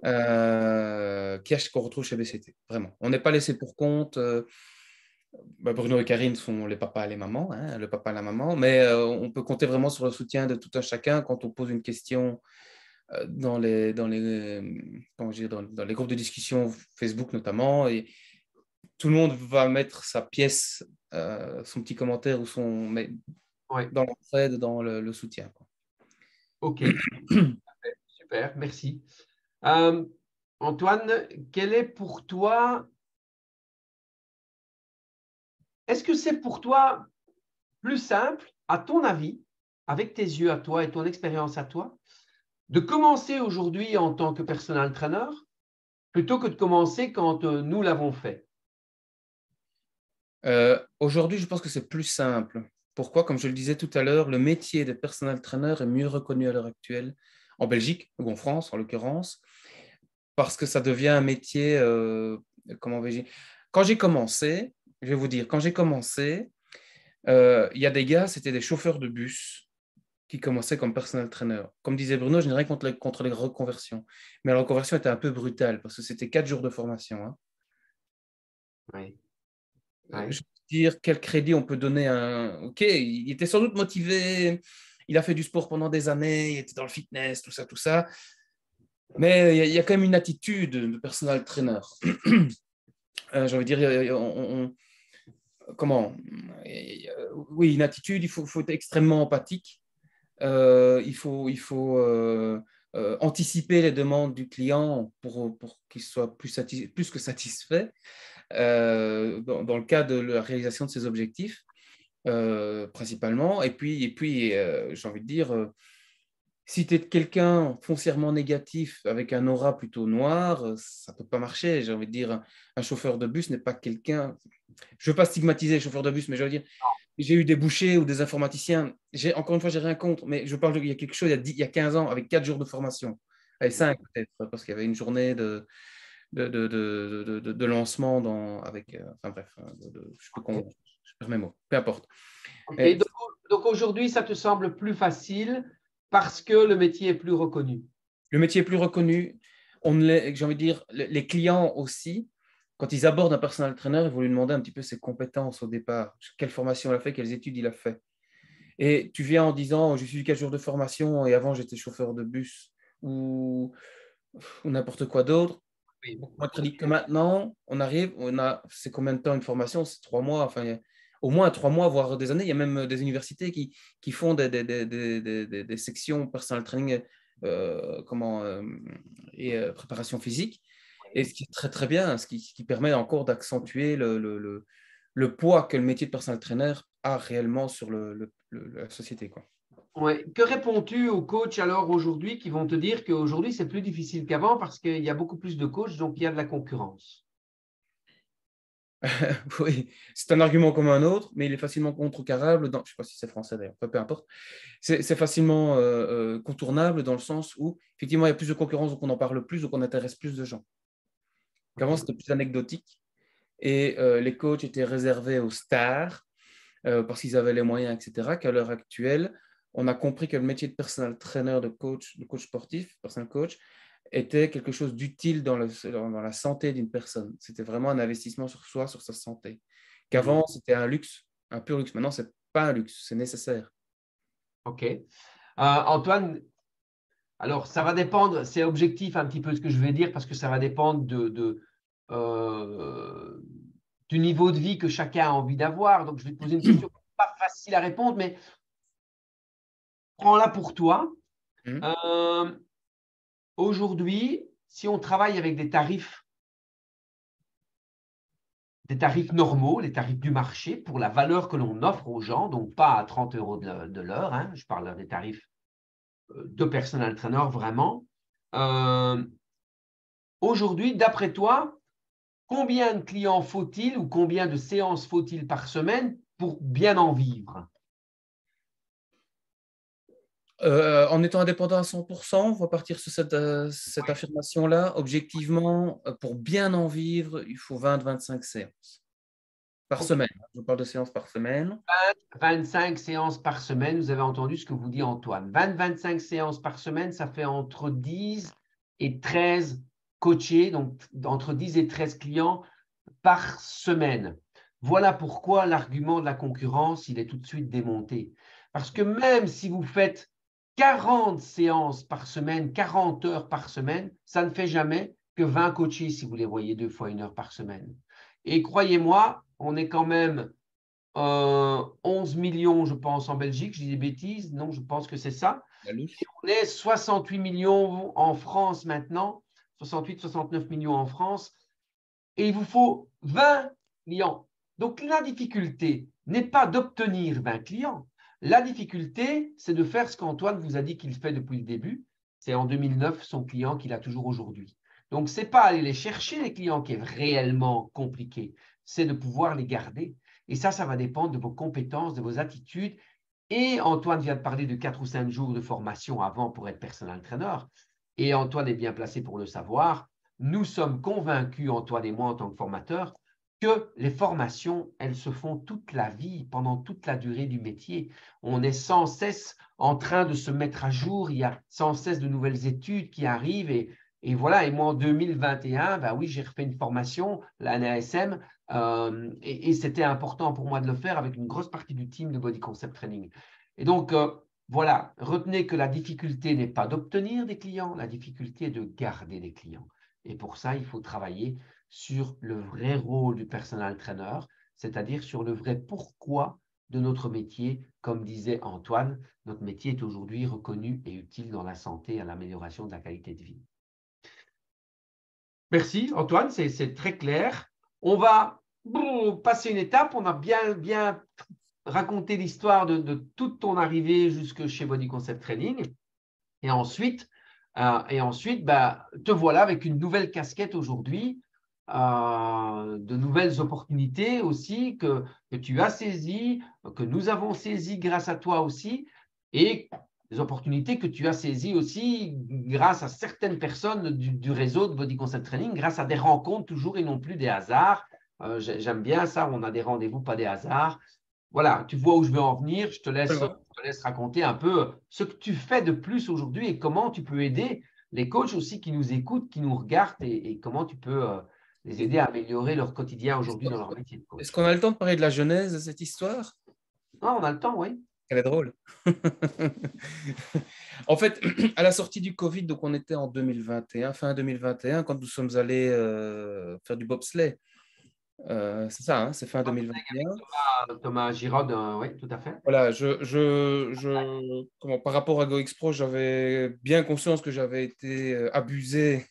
qu'on retrouve chez BCT. Vraiment. On n'est pas laissé pour compte. Bruno et Karine sont les papas et les mamans, hein, le papa et la maman, mais on peut compter vraiment sur le soutien de tout un chacun quand on pose une question comment dire, dans les groupes de discussion Facebook notamment, et tout le monde va mettre sa pièce, son petit commentaire ou mais Ouais. dans l'entraide, dans le soutien, quoi. OK. Super, merci. Antoine, quel est pour toi, est-ce que c'est pour toi plus simple, à ton avis, avec tes yeux à toi et ton expérience à toi, de commencer aujourd'hui en tant que personal trainer plutôt que de commencer quand nous l'avons fait? Aujourd'hui, je pense que c'est plus simple. Pourquoi? Comme je le disais tout à l'heure, le métier de personal trainer est mieux reconnu à l'heure actuelle, en Belgique ou en France en l'occurrence, parce que ça devient un métier, comment vais-je dire. Quand j'ai commencé, je vais vous dire, quand j'ai commencé, il y a des gars, c'était des chauffeurs de bus qui commençaient comme personal trainer. Comme disait Bruno, je n'ai rien contre les reconversions. Mais la reconversion était un peu brutale parce que c'était 4 jours de formation, hein. Oui. Je Oui. veux dire, quel crédit on peut donner à un... OK, il était sans doute motivé, il a fait du sport pendant des années, il était dans le fitness, tout ça, tout ça. Mais il y a quand même une attitude de personal trainer. J'ai envie de dire, comment oui, une attitude, faut être extrêmement empathique. Il faut anticiper les demandes du client pour qu'il soit plus que satisfait dans le cas de la réalisation de ses objectifs, principalement. Et puis j'ai envie de dire, si tu es quelqu'un foncièrement négatif avec un aura plutôt noir, ça ne peut pas marcher. J'ai envie de dire, un chauffeur de bus n'est pas quelqu'un. Je ne veux pas stigmatiser les chauffeurs de bus, mais je veux dire, j'ai eu des bouchers ou des informaticiens. Encore une fois, j'ai rien contre, mais je parle il y a quelque chose, il y a 15 ans, avec 4 jours de formation. Avec 5 peut-être, parce qu'il y avait une journée de lancement avec. Enfin bref, je perds mes mots, peu importe. OK. Et Donc aujourd'hui, ça te semble plus facile parce que le métier est plus reconnu. le métier est plus reconnu. J'ai envie de dire, les clients aussi, quand ils abordent un personal trainer, ils vont lui demander un petit peu ses compétences au départ. Quelle formation il a fait, quelles études il a fait. Et tu viens en disant, je suis 4 jours de formation et avant j'étais chauffeur de bus ou n'importe quoi d'autre. Oui. Beaucoup moins de crédit que maintenant. C'est combien de temps une formation? C'est 3 mois, enfin, au moins 3 mois, voire des années. Il y a même des universités qui font des sections personal training et préparation physique. Et ce qui est très, très bien, ce qui permet encore d'accentuer le poids que le métier de personal trainer a réellement sur la société, quoi. Ouais. Que réponds-tu aux coachs alors aujourd'hui qui vont te dire qu'aujourd'hui, c'est plus difficile qu'avant parce qu'il y a beaucoup plus de coachs, donc il y a de la concurrence? Oui, c'est un argument comme un autre, mais il est facilement contrecarrable. Je ne sais pas si c'est français d'ailleurs, peu importe. C'est facilement contournable dans le sens où, effectivement, il y a plus de concurrence, donc on en parle plus, donc on intéresse plus de gens. Qu'avant, OK. c'était plus anecdotique et les coachs étaient réservés aux stars parce qu'ils avaient les moyens, etc. Qu'à l'heure actuelle, on a compris que le métier de personal trainer, de coach sportif, personal coach, était quelque chose d'utile dans la santé d'une personne. C'était vraiment un investissement sur soi, sur sa santé. Mhm. Qu'avant, c'était un luxe, un pur luxe. Maintenant, ce n'est pas un luxe, c'est nécessaire. OK. Antoine, alors ça va dépendre, c'est objectif un petit peu ce que je vais dire parce que ça va dépendre euh, du niveau de vie que chacun a envie d'avoir. Donc je vais te poser une question pas facile à répondre, mais prends-la pour toi. Mhm. Euh, Aujourd'hui, si on travaille avec des tarifs normaux, les tarifs du marché, pour la valeur que l'on offre aux gens, donc pas à 30 euros de l'heure, hein, je parle des tarifs de personal trainer vraiment. Euh, Aujourd'hui, d'après toi, combien de clients faut-il ou combien de séances faut-il par semaine pour bien en vivre? En étant indépendant à 100%, on va partir sur cette affirmation-là. Objectivement, pour bien en vivre, il faut 20-25 séances par Ok. semaine. Je parle de séances par semaine. 25 séances par semaine, vous avez entendu ce que vous dit Antoine. 20-25 séances par semaine, ça fait entre 10 et 13 coachés, donc entre 10 et 13 clients par semaine. Voilà pourquoi l'argument de la concurrence, il est tout de suite démonté. Parce que même si vous faites 40 séances par semaine, 40 heures par semaine, ça ne fait jamais que 20 coachés si vous les voyez 2 fois 1 heure par semaine. Et croyez-moi, on est quand même 11 millions, je pense, en Belgique. Je dis des bêtises. Non, je pense que c'est ça. La Et louche. on est 68 millions en France maintenant, 68, 69 millions en France. Et il vous faut 20 clients. Donc la difficulté n'est pas d'obtenir 20 clients. La difficulté, c'est de faire ce qu'Antoine vous a dit qu'il fait depuis le début. C'est en 2009 son client qu'il a toujours aujourd'hui. Donc, ce n'est pas aller les chercher, les clients, qui est réellement compliqué. C'est de pouvoir les garder. Et ça va dépendre de vos compétences, de vos attitudes. Et Antoine vient de parler de 4 ou 5 jours de formation avant pour être personal trainer. Et Antoine est bien placé pour le savoir. Nous sommes convaincus, Antoine et moi, en tant que formateurs, que les formations, elles se font toute la vie, pendant toute la durée du métier. On est sans cesse en train de se mettre à jour, il y a sans cesse de nouvelles études qui arrivent et voilà. Et moi, en 2021, ben oui, j'ai refait une formation, la NASM, et c'était important pour moi de le faire avec une grosse partie du team de Body Concept Training. Et donc, voilà, retenez que la difficulté n'est pas d'obtenir des clients, la difficulté est de garder des clients. Et pour ça, il faut travailler sur le vrai rôle du personal trainer, c'est-à-dire sur le vrai pourquoi de notre métier. Comme disait Antoine, notre métier est aujourd'hui reconnu et utile dans la santé et à l'amélioration de la qualité de vie. Merci Antoine, c'est très clair. On va passer une étape. On a bien raconté l'histoire de toute ton arrivée jusque chez Body Concept Training. Et ensuite, bah, te voilà avec une nouvelle casquette aujourd'hui, de nouvelles opportunités aussi que tu as saisies, que nous avons saisies grâce à toi aussi, et des opportunités que tu as saisies aussi grâce à certaines personnes du réseau de Body Concept Training, grâce à des rencontres toujours et non plus des hasards. J'aime bien ça, on a des rendez-vous, pas des hasards. Voilà, tu vois où je veux en venir. Je te laisse raconter un peu ce que tu fais de plus aujourd'hui et comment tu peux aider les coachs aussi qui nous écoutent, qui nous regardent et comment tu peux les aider à améliorer leur quotidien aujourd'hui dans leur métier de Est-ce coach. qu'on a le temps de parler de la genèse de cette histoire? Ah, on a le temps, oui. Elle est drôle. En fait, à la sortie du Covid, donc on était en 2021, fin 2021, quand nous sommes allés faire du bobsleigh. C'est ça, hein, c'est fin 2021. Thomas Giraud, oui, tout à fait. Voilà, par rapport à GoExpro, j'avais bien conscience que j'avais été abusé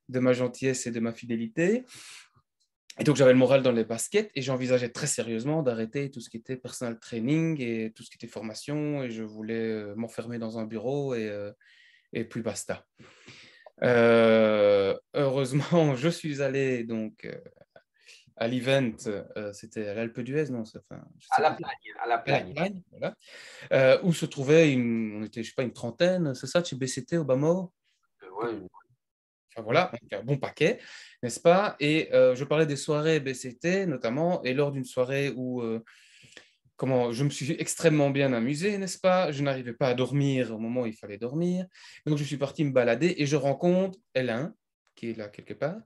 de ma gentillesse et de ma fidélité. Et donc, j'avais le moral dans les baskets et j'envisageais très sérieusement d'arrêter tout ce qui était personal training et tout ce qui était formation. Et je voulais m'enfermer dans un bureau et puis basta. Heureusement, je suis allé donc à l'event, c'était à l'Alpe d'Huez, non, enfin, je À sais la plus. plagne, à la À la plagne. Plagne, voilà, où se trouvait on était, je sais pas, une trentaine, c'est ça, de chez BCT au Bamor. Ouais, Enfin, voilà, donc un bon paquet, n'est-ce pas? Et je parlais des soirées BCT notamment, et lors d'une soirée où je me suis extrêmement bien amusé, n'est-ce pas? Je n'arrivais pas à dormir au moment où il fallait dormir, donc je suis parti me balader et je rencontre L1, qui est là quelque part,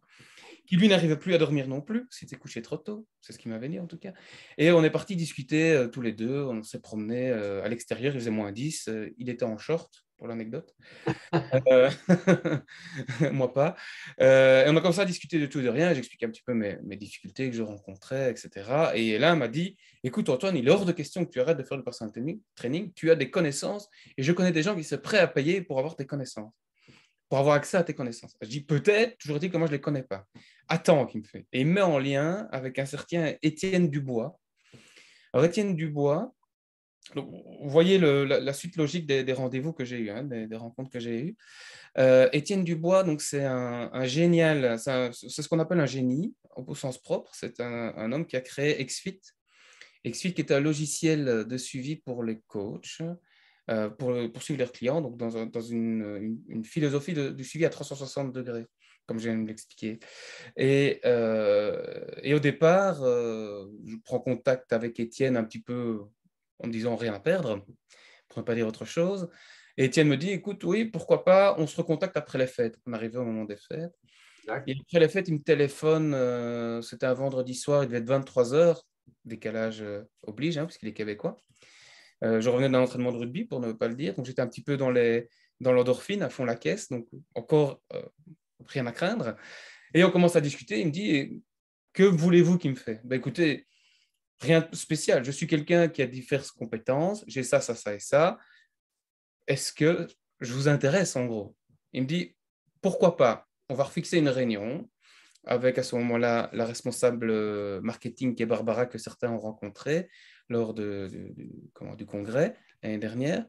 qui lui n'arrivait plus à dormir non plus, s'était couché trop tôt, c'est ce qu'il m'avait dit en tout cas. Et on est parti discuter tous les deux, on s'est promené à l'extérieur, il faisait -10, il était en short, pour l'anecdote. Euh, moi pas. Et on a commencé à discuter de tout et de rien, j'expliquais un petit peu mes difficultés que je rencontrais, etc. Et là, m'a dit, écoute Antoine, il est hors de question que tu arrêtes de faire le personal training, tu as des connaissances, et je connais des gens qui sont prêts à payer pour avoir tes connaissances, pour avoir accès à tes connaissances. Je dis peut-être, toujours dit que moi je ne les connais pas. Attends, qu'il me fait. Et il me met en lien avec un certain Étienne Dubois. Alors Étienne Dubois, donc, vous voyez la suite logique des rendez-vous que j'ai eus, hein, des rencontres que j'ai eues. Étienne Dubois, donc c'est un génial, c'est ce qu'on appelle un génie au sens propre. C'est un homme qui a créé XFIT. XFIT qui est un logiciel de suivi pour les coachs, pour suivre leurs clients, donc dans une philosophie de suivi à 360 degrés, comme je viens de l'expliquer. Et au départ, je prends contact avec Étienne un petit peu en me disant rien à perdre, pour ne pas dire autre chose. Et Étienne me dit, écoute, oui, pourquoi pas, on se recontacte après les fêtes. On arrivait au moment des fêtes. Exact. Et après les fêtes, il me téléphone, c'était un vendredi soir, il devait être 23 h, décalage oblige, hein, parce qu'il est québécois. Je revenais d'un entraînement de rugby, pour ne pas le dire, donc j'étais un petit peu dans l'endorphine, à fond la caisse, donc encore rien à craindre. Et on commence à discuter, il me dit, que voulez-vous qu'il me fait? Ben, écoutez, rien de spécial, je suis quelqu'un qui a diverses compétences, j'ai ça, ça, ça et ça. Est-ce que je vous intéresse en gros? Il me dit, pourquoi pas? On va refixer une réunion avec à ce moment-là la responsable marketing qui est Barbara, que certains ont rencontrée lors du congrès l'année dernière.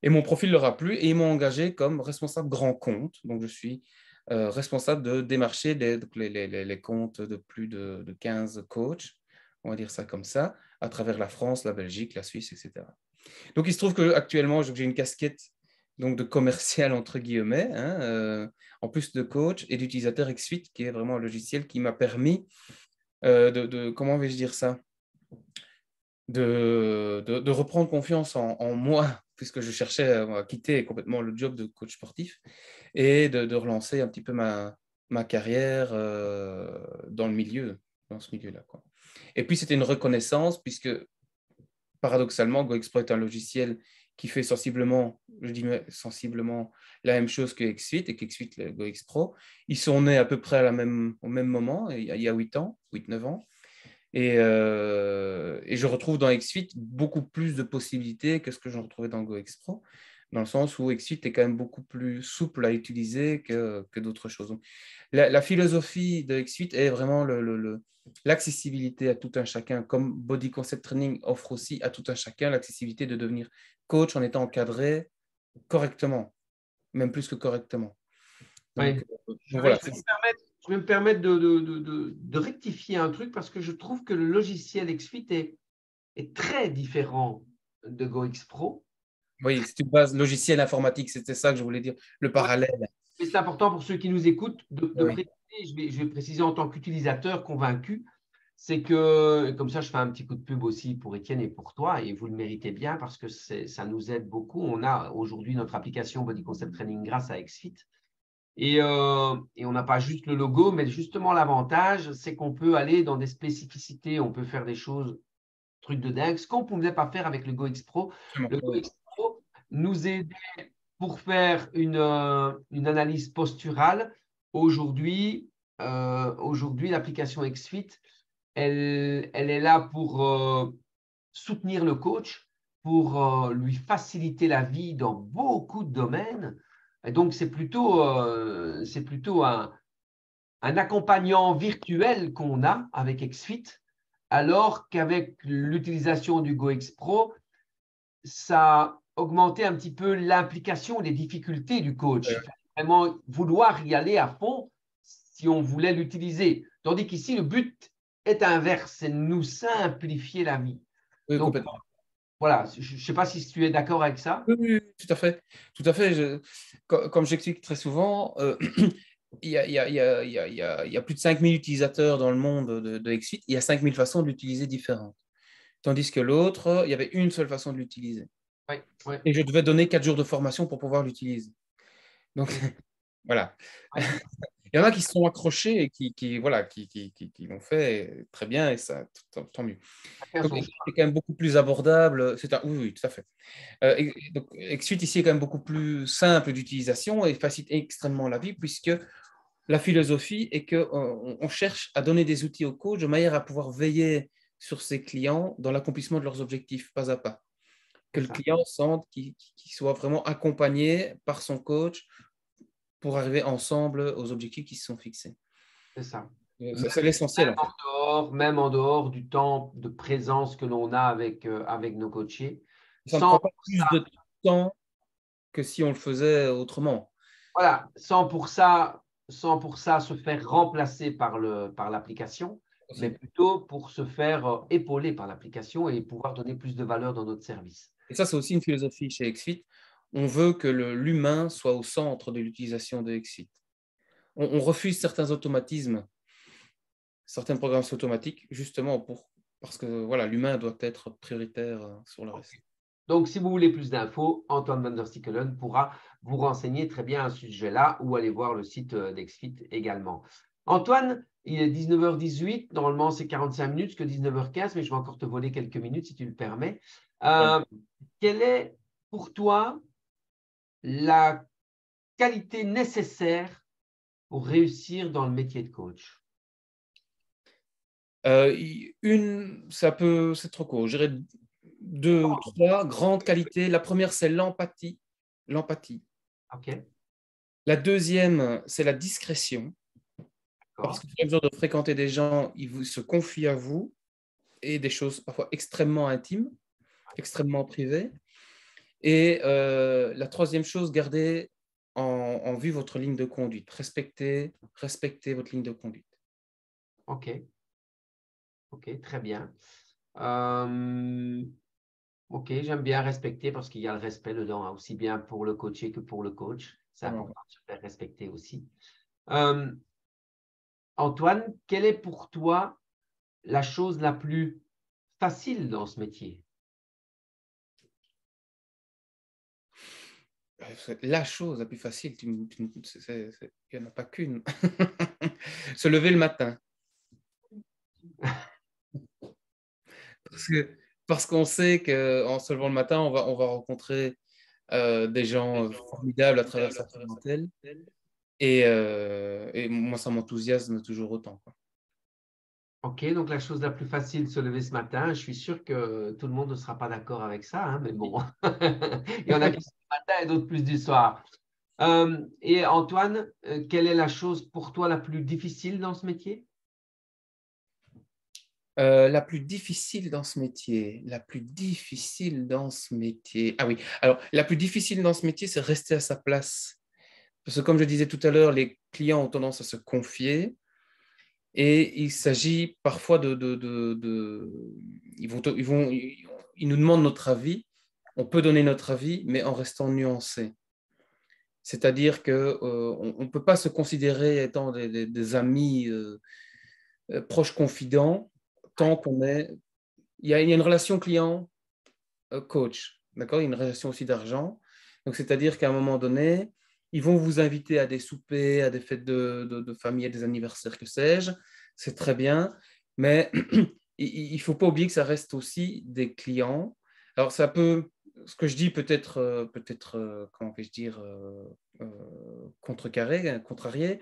Et mon profil leur a plu et ils m'ont engagé comme responsable grand compte. Donc, je suis responsable de démarcher les comptes de plus de 15 coachs, on va dire ça comme ça, à travers la France, la Belgique, la Suisse, etc. Donc, il se trouve qu'actuellement, j'ai une casquette donc, de commercial, entre guillemets, hein, en plus de coach et d'utilisateur XSuite, qui est vraiment un logiciel qui m'a permis comment vais-je dire ça, de reprendre confiance en moi, puisque je cherchais à quitter complètement le job de coach sportif et de relancer un petit peu ma carrière dans ce milieu-là, quoi. Et puis, c'était une reconnaissance, puisque paradoxalement, GoExpro est un logiciel qui fait sensiblement, je dis sensiblement, la même chose que XSuite et qu'XSuite, le GoExpro. Ils sont nés à peu près au même moment, il y a 8 ans, 8-9 ans. Et je retrouve dans XSuite beaucoup plus de possibilités que ce que j'en retrouvais dans GoExpro, dans le sens où XSuite est quand même beaucoup plus souple à utiliser que d'autres choses. Donc, la philosophie de XSuite est vraiment l'accessibilité à tout un chacun, comme Body Concept Training offre aussi à tout un chacun l'accessibilité de devenir coach en étant encadré correctement, même plus que correctement. Oui. Donc voilà. Je vais me permettre de rectifier un truc parce que je trouve que le logiciel XFIT est très différent de GoXPro. Oui, c'est une base logicielle informatique, c'était ça que je voulais dire, le Ouais. parallèle. Mais c'est important pour ceux qui nous écoutent de Oui. préciser, je vais préciser en tant qu'utilisateur convaincu, c'est que, comme ça je fais un petit coup de pub aussi pour Étienne et pour toi, et vous le méritez bien parce que ça nous aide beaucoup. On a aujourd'hui notre application Body Concept Training grâce à XFIT. Et on n'a pas juste le logo, mais justement l'avantage, c'est qu'on peut aller dans des spécificités, on peut faire des choses, trucs de dingue, ce qu'on ne pouvait pas faire avec le GoX Pro. Le Oui. GoX Pro nous aidait pour faire une analyse posturale. Aujourd'hui, l'application XFIT, elle est là pour soutenir le coach, pour lui faciliter la vie dans beaucoup de domaines. Et donc, c'est plutôt un accompagnant virtuel qu'on a avec XFIT, alors qu'avec l'utilisation du GoX Pro, ça a augmenté un petit peu l'implication, les difficultés du coach. Il fallait vraiment vouloir y aller à fond si on voulait l'utiliser. Tandis qu'ici, le but est inverse, c'est de nous simplifier la vie. Oui, Donc, complètement. voilà, je ne sais pas si tu es d'accord avec ça. Oui, oui, oui, tout à fait. Tout à fait. Comme j'explique très souvent, il y a plus de 5000 utilisateurs dans le monde de XFIT. Il y a 5000 façons de l'utiliser différentes. Tandis que l'autre, il y avait une seule façon de l'utiliser. Oui, oui. Et je devais donner 4 jours de formation pour pouvoir l'utiliser. Donc, voilà. Oui. Il y en a qui se sont accrochés et voilà, qui l'ont fait très bien et ça, tant mieux. Donc, XFIT est quand même beaucoup plus abordable. Oui, oui, tout à fait. Donc, XFIT ici est quand même beaucoup plus simple d'utilisation et facilite extrêmement la vie puisque la philosophie est qu'on cherche à donner des outils aux coachs de manière à pouvoir veiller sur ses clients dans l'accomplissement de leurs objectifs, pas à pas. Que le client sente qu'il soit vraiment accompagné par son coach pour arriver ensemble aux objectifs qui se sont fixés. C'est ça. C'est l'essentiel, en fait. Même en dehors du temps de présence que l'on a avec nos coachés. Ça ne prend Sans pas pour plus ça, de temps que si on le faisait autrement. voilà, sans pour ça se faire remplacer par l'application, mais Aussi. plutôt pour se faire épauler par l'application et pouvoir donner plus de valeur dans notre service. Et ça, c'est aussi une philosophie chez XFIT. On veut que l'humain soit au centre de l'utilisation de XFIT. On refuse certains automatismes, certaines programmes automatiques, justement parce que voilà, l'humain doit être prioritaire sur le reste. Donc, si vous voulez plus d'infos, Antoine van der Stickelen pourra vous renseigner très bien à ce sujet-là ou aller voir le site d'Exfit également. Antoine, il est 19h18. Normalement, c'est 45 minutes, jusqu'à 19h15, mais je vais encore te voler quelques minutes si tu le permets. Quelle est pour toi la qualité nécessaire pour réussir dans le métier de coach? C'est trop court. Je dirais 2 ou 3 grandes qualités. La première, c'est l'empathie. L'empathie. OK. La deuxième, c'est la discrétion. Parce que à mesure de fréquenter des gens, ils se confient à vous et des choses parfois extrêmement intimes, extrêmement privées. Et la troisième chose, gardez en vue votre ligne de conduite. Respectez votre ligne de conduite. OK. OK, très bien. OK, j'aime bien respecter parce qu'il y a le respect dedans, hein, aussi bien pour le coaché que pour le coach. C'est important de se faire respecter aussi. Antoine, quelle est pour toi la chose la plus facile dans ce métier? La chose la plus facile, il n'y en a pas qu'une. Se lever le matin. Parce qu'on sait qu'en se levant le matin, on va rencontrer des gens formidables à travers sa clientèle. Et moi, ça m'enthousiasme toujours autant, quoi. OK, donc la chose la plus facile, se lever ce matin. Je suis sûr que tout le monde ne sera pas d'accord avec ça, hein, mais bon, il y en a qui sont du matin et d'autres plus du soir. Et Antoine, quelle est la chose pour toi la plus difficile dans ce métier? La plus difficile dans ce métier, la plus difficile dans ce métier. Ah oui, alors la plus difficile dans ce métier, c'est rester à sa place. Parce que comme je disais tout à l'heure, les clients ont tendance à se confier et il s'agit parfois ils nous demandent notre avis. On peut donner notre avis, mais en restant nuancé. C'est-à-dire qu'on ne peut pas se considérer étant des amis proches confidents tant qu'on est. Il y a une relation client-coach, d'accord? Il y a une relation aussi d'argent. Donc, c'est-à-dire qu'à un moment donné, ils vont vous inviter à des soupers, à des fêtes de famille, à des anniversaires, que sais-je. C'est très bien, mais il ne faut pas oublier que ça reste aussi des clients. Alors, ce que je dis comment vais-je dire, contrarié,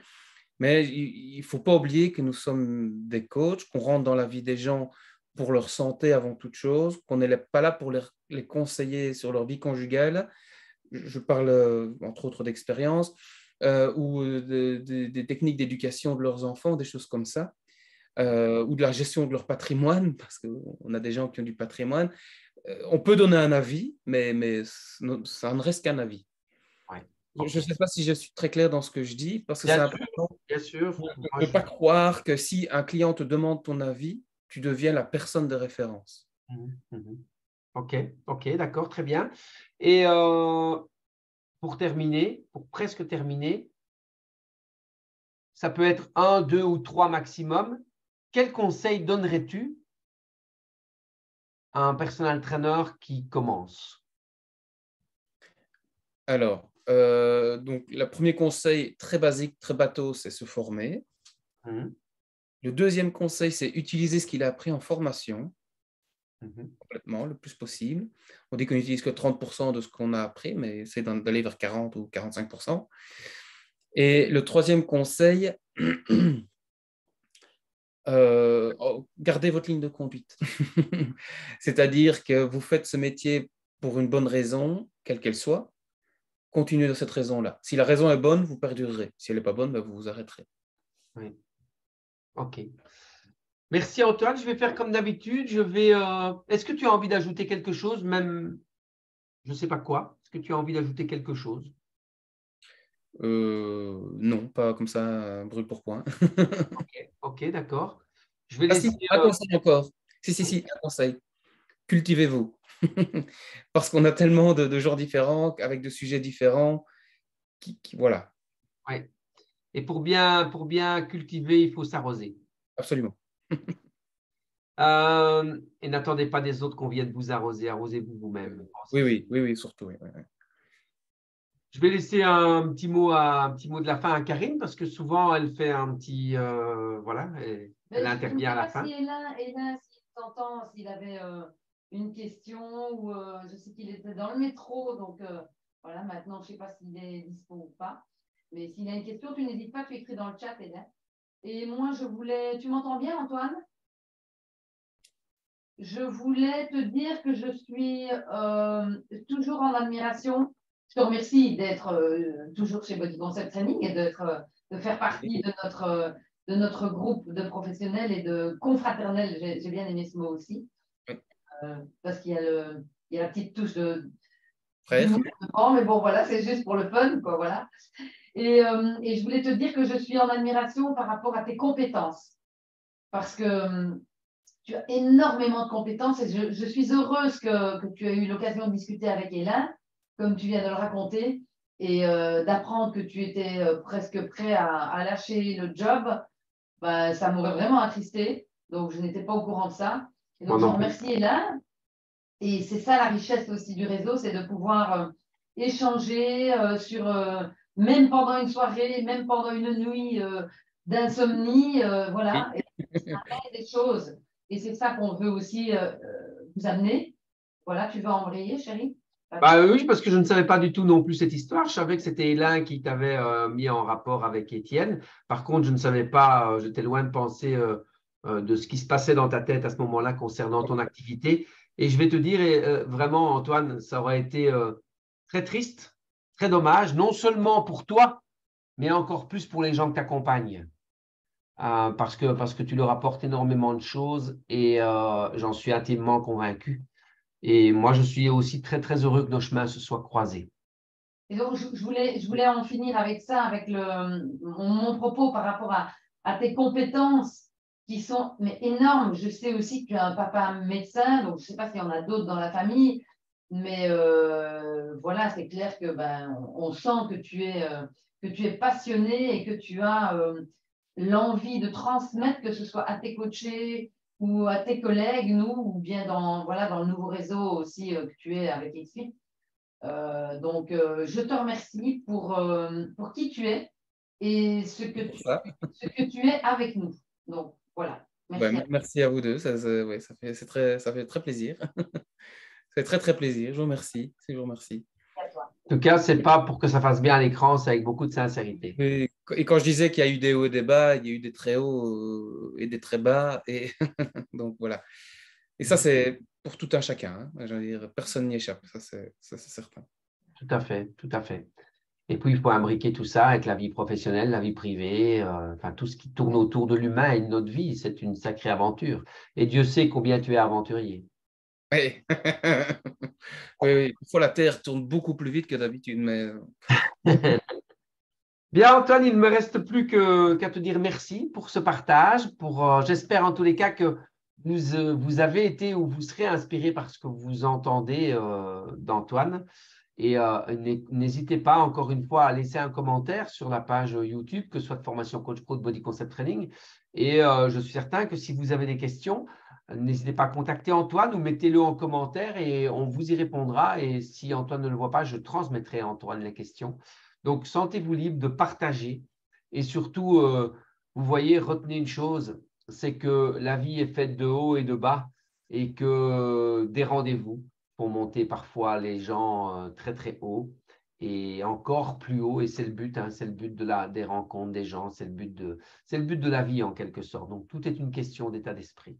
mais il ne faut pas oublier que nous sommes des coachs, qu'on rentre dans la vie des gens pour leur santé avant toute chose, qu'on n'est pas là pour les conseiller sur leur vie conjugale. Je parle entre autres d'expérience ou des techniques d'éducation de leurs enfants, des choses comme ça, ou de la gestion de leur patrimoine, parce qu'on a des gens qui ont du patrimoine. On peut donner un avis, mais ça ne reste qu'un avis. Ouais. Je ne sais pas si je suis très clair dans ce que je dis, parce que c'est Bien sûr, important bien sûr. de ne pas croire que si un client te demande ton avis, tu deviens la personne de référence. Mhm. OK, OK, d'accord, très bien. Et pour terminer, pour presque terminer, ça peut être un, deux ou trois maximum. Quel conseil donnerais-tu à un personal trainer qui commence? Alors, donc, le premier conseil très basique, très bateau, c'est se former. Mhm. Le deuxième conseil, c'est utiliser ce qu'il a appris en formation, Mhm. complètement, le plus possible. On dit qu'on n'utilise que 30% de ce qu'on a appris, mais c'est d'aller vers 40 ou 45%. Et le troisième conseil, gardez votre ligne de conduite. C'est-à-dire que vous faites ce métier pour une bonne raison, quelle qu'elle soit. Continuez de cette raison-là. Si la raison est bonne, vous perdurerez. Si elle n'est pas bonne, ben, vous vous arrêterez. Oui. OK. Merci Antoine. Je vais faire comme d'habitude. Est-ce que tu as envie d'ajouter quelque chose, même, je ne sais pas quoi. Est-ce que tu as envie d'ajouter quelque chose? Non, pas comme ça, brûle pour point. OK, OK, d'accord. Je vais Ah laisser. si, un conseil encore. Si, un conseil. Cultivez-vous. Parce qu'on a tellement de gens différents, avec de sujets différents, voilà, Ouais. Et pour bien cultiver, il faut s'arroser. absolument. Et n'attendez pas des autres qu'on vienne vous arroser. Arrosez-vous vous-même. Oui, surtout. Oui, oui. Je vais laisser un petit mot de la fin à Karine parce que souvent elle fait un petit voilà, elle intervient à la fin. Je ne sais pas si Hélène, s'il t'entend, s'il avait une question ou je sais qu'il était dans le métro, donc voilà, maintenant je ne sais pas s'il est dispo ou pas. Mais s'il a une question, tu n'hésites pas, tu écris dans le chat, Hélène. Et moi, tu m'entends bien, Antoine? Je voulais te dire que je suis toujours en admiration. Je te remercie d'être toujours chez Body Concept Training et de faire partie de notre groupe de professionnels et de confraternels. J'ai bien aimé ce mot aussi. Parce qu'il y a la petite touche de Frère. mais bon, voilà, c'est juste pour le fun, quoi, voilà. Et je voulais te dire que je suis en admiration par rapport à tes compétences. Parce que tu as énormément de compétences et je suis heureuse que tu aies eu l'occasion de discuter avec Hélène, comme tu viens de le raconter, et d'apprendre que tu étais presque prêt à lâcher le job. Ben, ça m'aurait vraiment attristé. Donc, je n'étais pas au courant de ça. Et donc, je remercie Hélène. Et c'est ça la richesse aussi du réseau, c'est de pouvoir échanger même pendant une soirée, même pendant une nuit d'insomnie, voilà, et des choses. Et c'est ça qu'on veut aussi vous amener. Voilà, tu veux embrayer, chérie? Bah oui, parce que je ne savais pas du tout non plus cette histoire. Je savais que c'était Hélène qui t'avait mis en rapport avec Étienne. Par contre, je ne savais pas, j'étais loin de penser de ce qui se passait dans ta tête à ce moment-là concernant ton activité. Et je vais te dire, vraiment, Antoine, ça aurait été très triste, très dommage, non seulement pour toi, mais encore plus pour les gens que tu accompagnes. Parce que tu leur apportes énormément de choses et j'en suis intimement convaincu. Et moi, je suis aussi très, très heureux que nos chemins se soient croisés. Et donc, je voulais en finir avec ça, avec mon propos par rapport à tes compétences qui sont énormes. Je sais aussi que tu as un papa médecin, donc je ne sais pas s'il y en a d'autres dans la famille, mais voilà, c'est clair que on sent que tu es passionné et que tu as l'envie de transmettre, que ce soit à tes coachés ou à tes collègues, nous, ou bien dans le nouveau réseau aussi que tu es avec XFIT. Donc, je te remercie pour qui tu es et ce que tu es avec nous. Donc, voilà. Merci. Merci à vous deux. Ouais, ça fait très plaisir. Ça fait très, très plaisir. Je vous remercie. Je vous remercie. En tout cas, ce n'est pas pour que ça fasse bien à l'écran, c'est avec beaucoup de sincérité. Et quand je disais qu'il y a eu des hauts et des bas, il y a eu des très hauts et des très bas. Et donc, voilà. Et ça, c'est pour tout un chacun. Hein. Je veux dire, personne n'y échappe. Ça, c'est certain. Tout à fait, tout à fait. Et puis, il faut imbriquer tout ça avec la vie professionnelle, la vie privée, enfin, tout ce qui tourne autour de l'humain et de notre vie. C'est une sacrée aventure. Et Dieu sait combien tu es aventurier. Oui. Oui. Parfois, la Terre tourne beaucoup plus vite que d'habitude. Mais... Bien, Antoine, il ne me reste plus qu'à te dire merci pour ce partage. J'espère en tous les cas que vous avez été ou vous serez inspiré par ce que vous entendez d'Antoine. Et n'hésitez pas, encore une fois, à laisser un commentaire sur la page YouTube, que ce soit de Formation Coach Pro de Body Concept Training. Et je suis certain que si vous avez des questions, n'hésitez pas à contacter Antoine ou mettez-le en commentaire et on vous y répondra. Et si Antoine ne le voit pas, je transmettrai à Antoine les questions. Donc, sentez-vous libre de partager. Et surtout, vous voyez, retenez une chose, c'est que la vie est faite de haut et de bas et que des rendez-vous pour monter parfois les gens très, très haut et encore plus haut. Et c'est le but, hein, c'est le but des rencontres des gens, c'est le but de la vie en quelque sorte. Donc, tout est une question d'état d'esprit.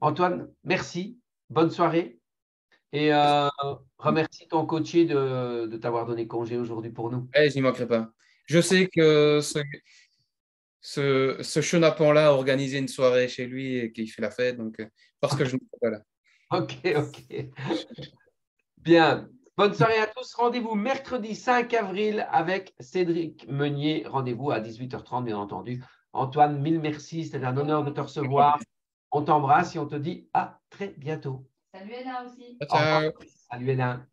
Antoine, merci. Bonne soirée. Et remercie ton coaché de t'avoir donné congé aujourd'hui pour nous. Je n'y manquerai pas. Je sais que ce chenapan-là a organisé une soirée chez lui et qu'il fait la fête, donc parce que je ne suis pas là. Ok. Bien. Bonne soirée à tous. Rendez-vous mercredi 5 avril avec Cédric Meunier. Rendez-vous à 18h30, bien entendu. Antoine, mille merci. C'était un honneur de te recevoir. On t'embrasse et on te dit à très bientôt. Salut Hélène aussi. Ciao. Salut Hélène.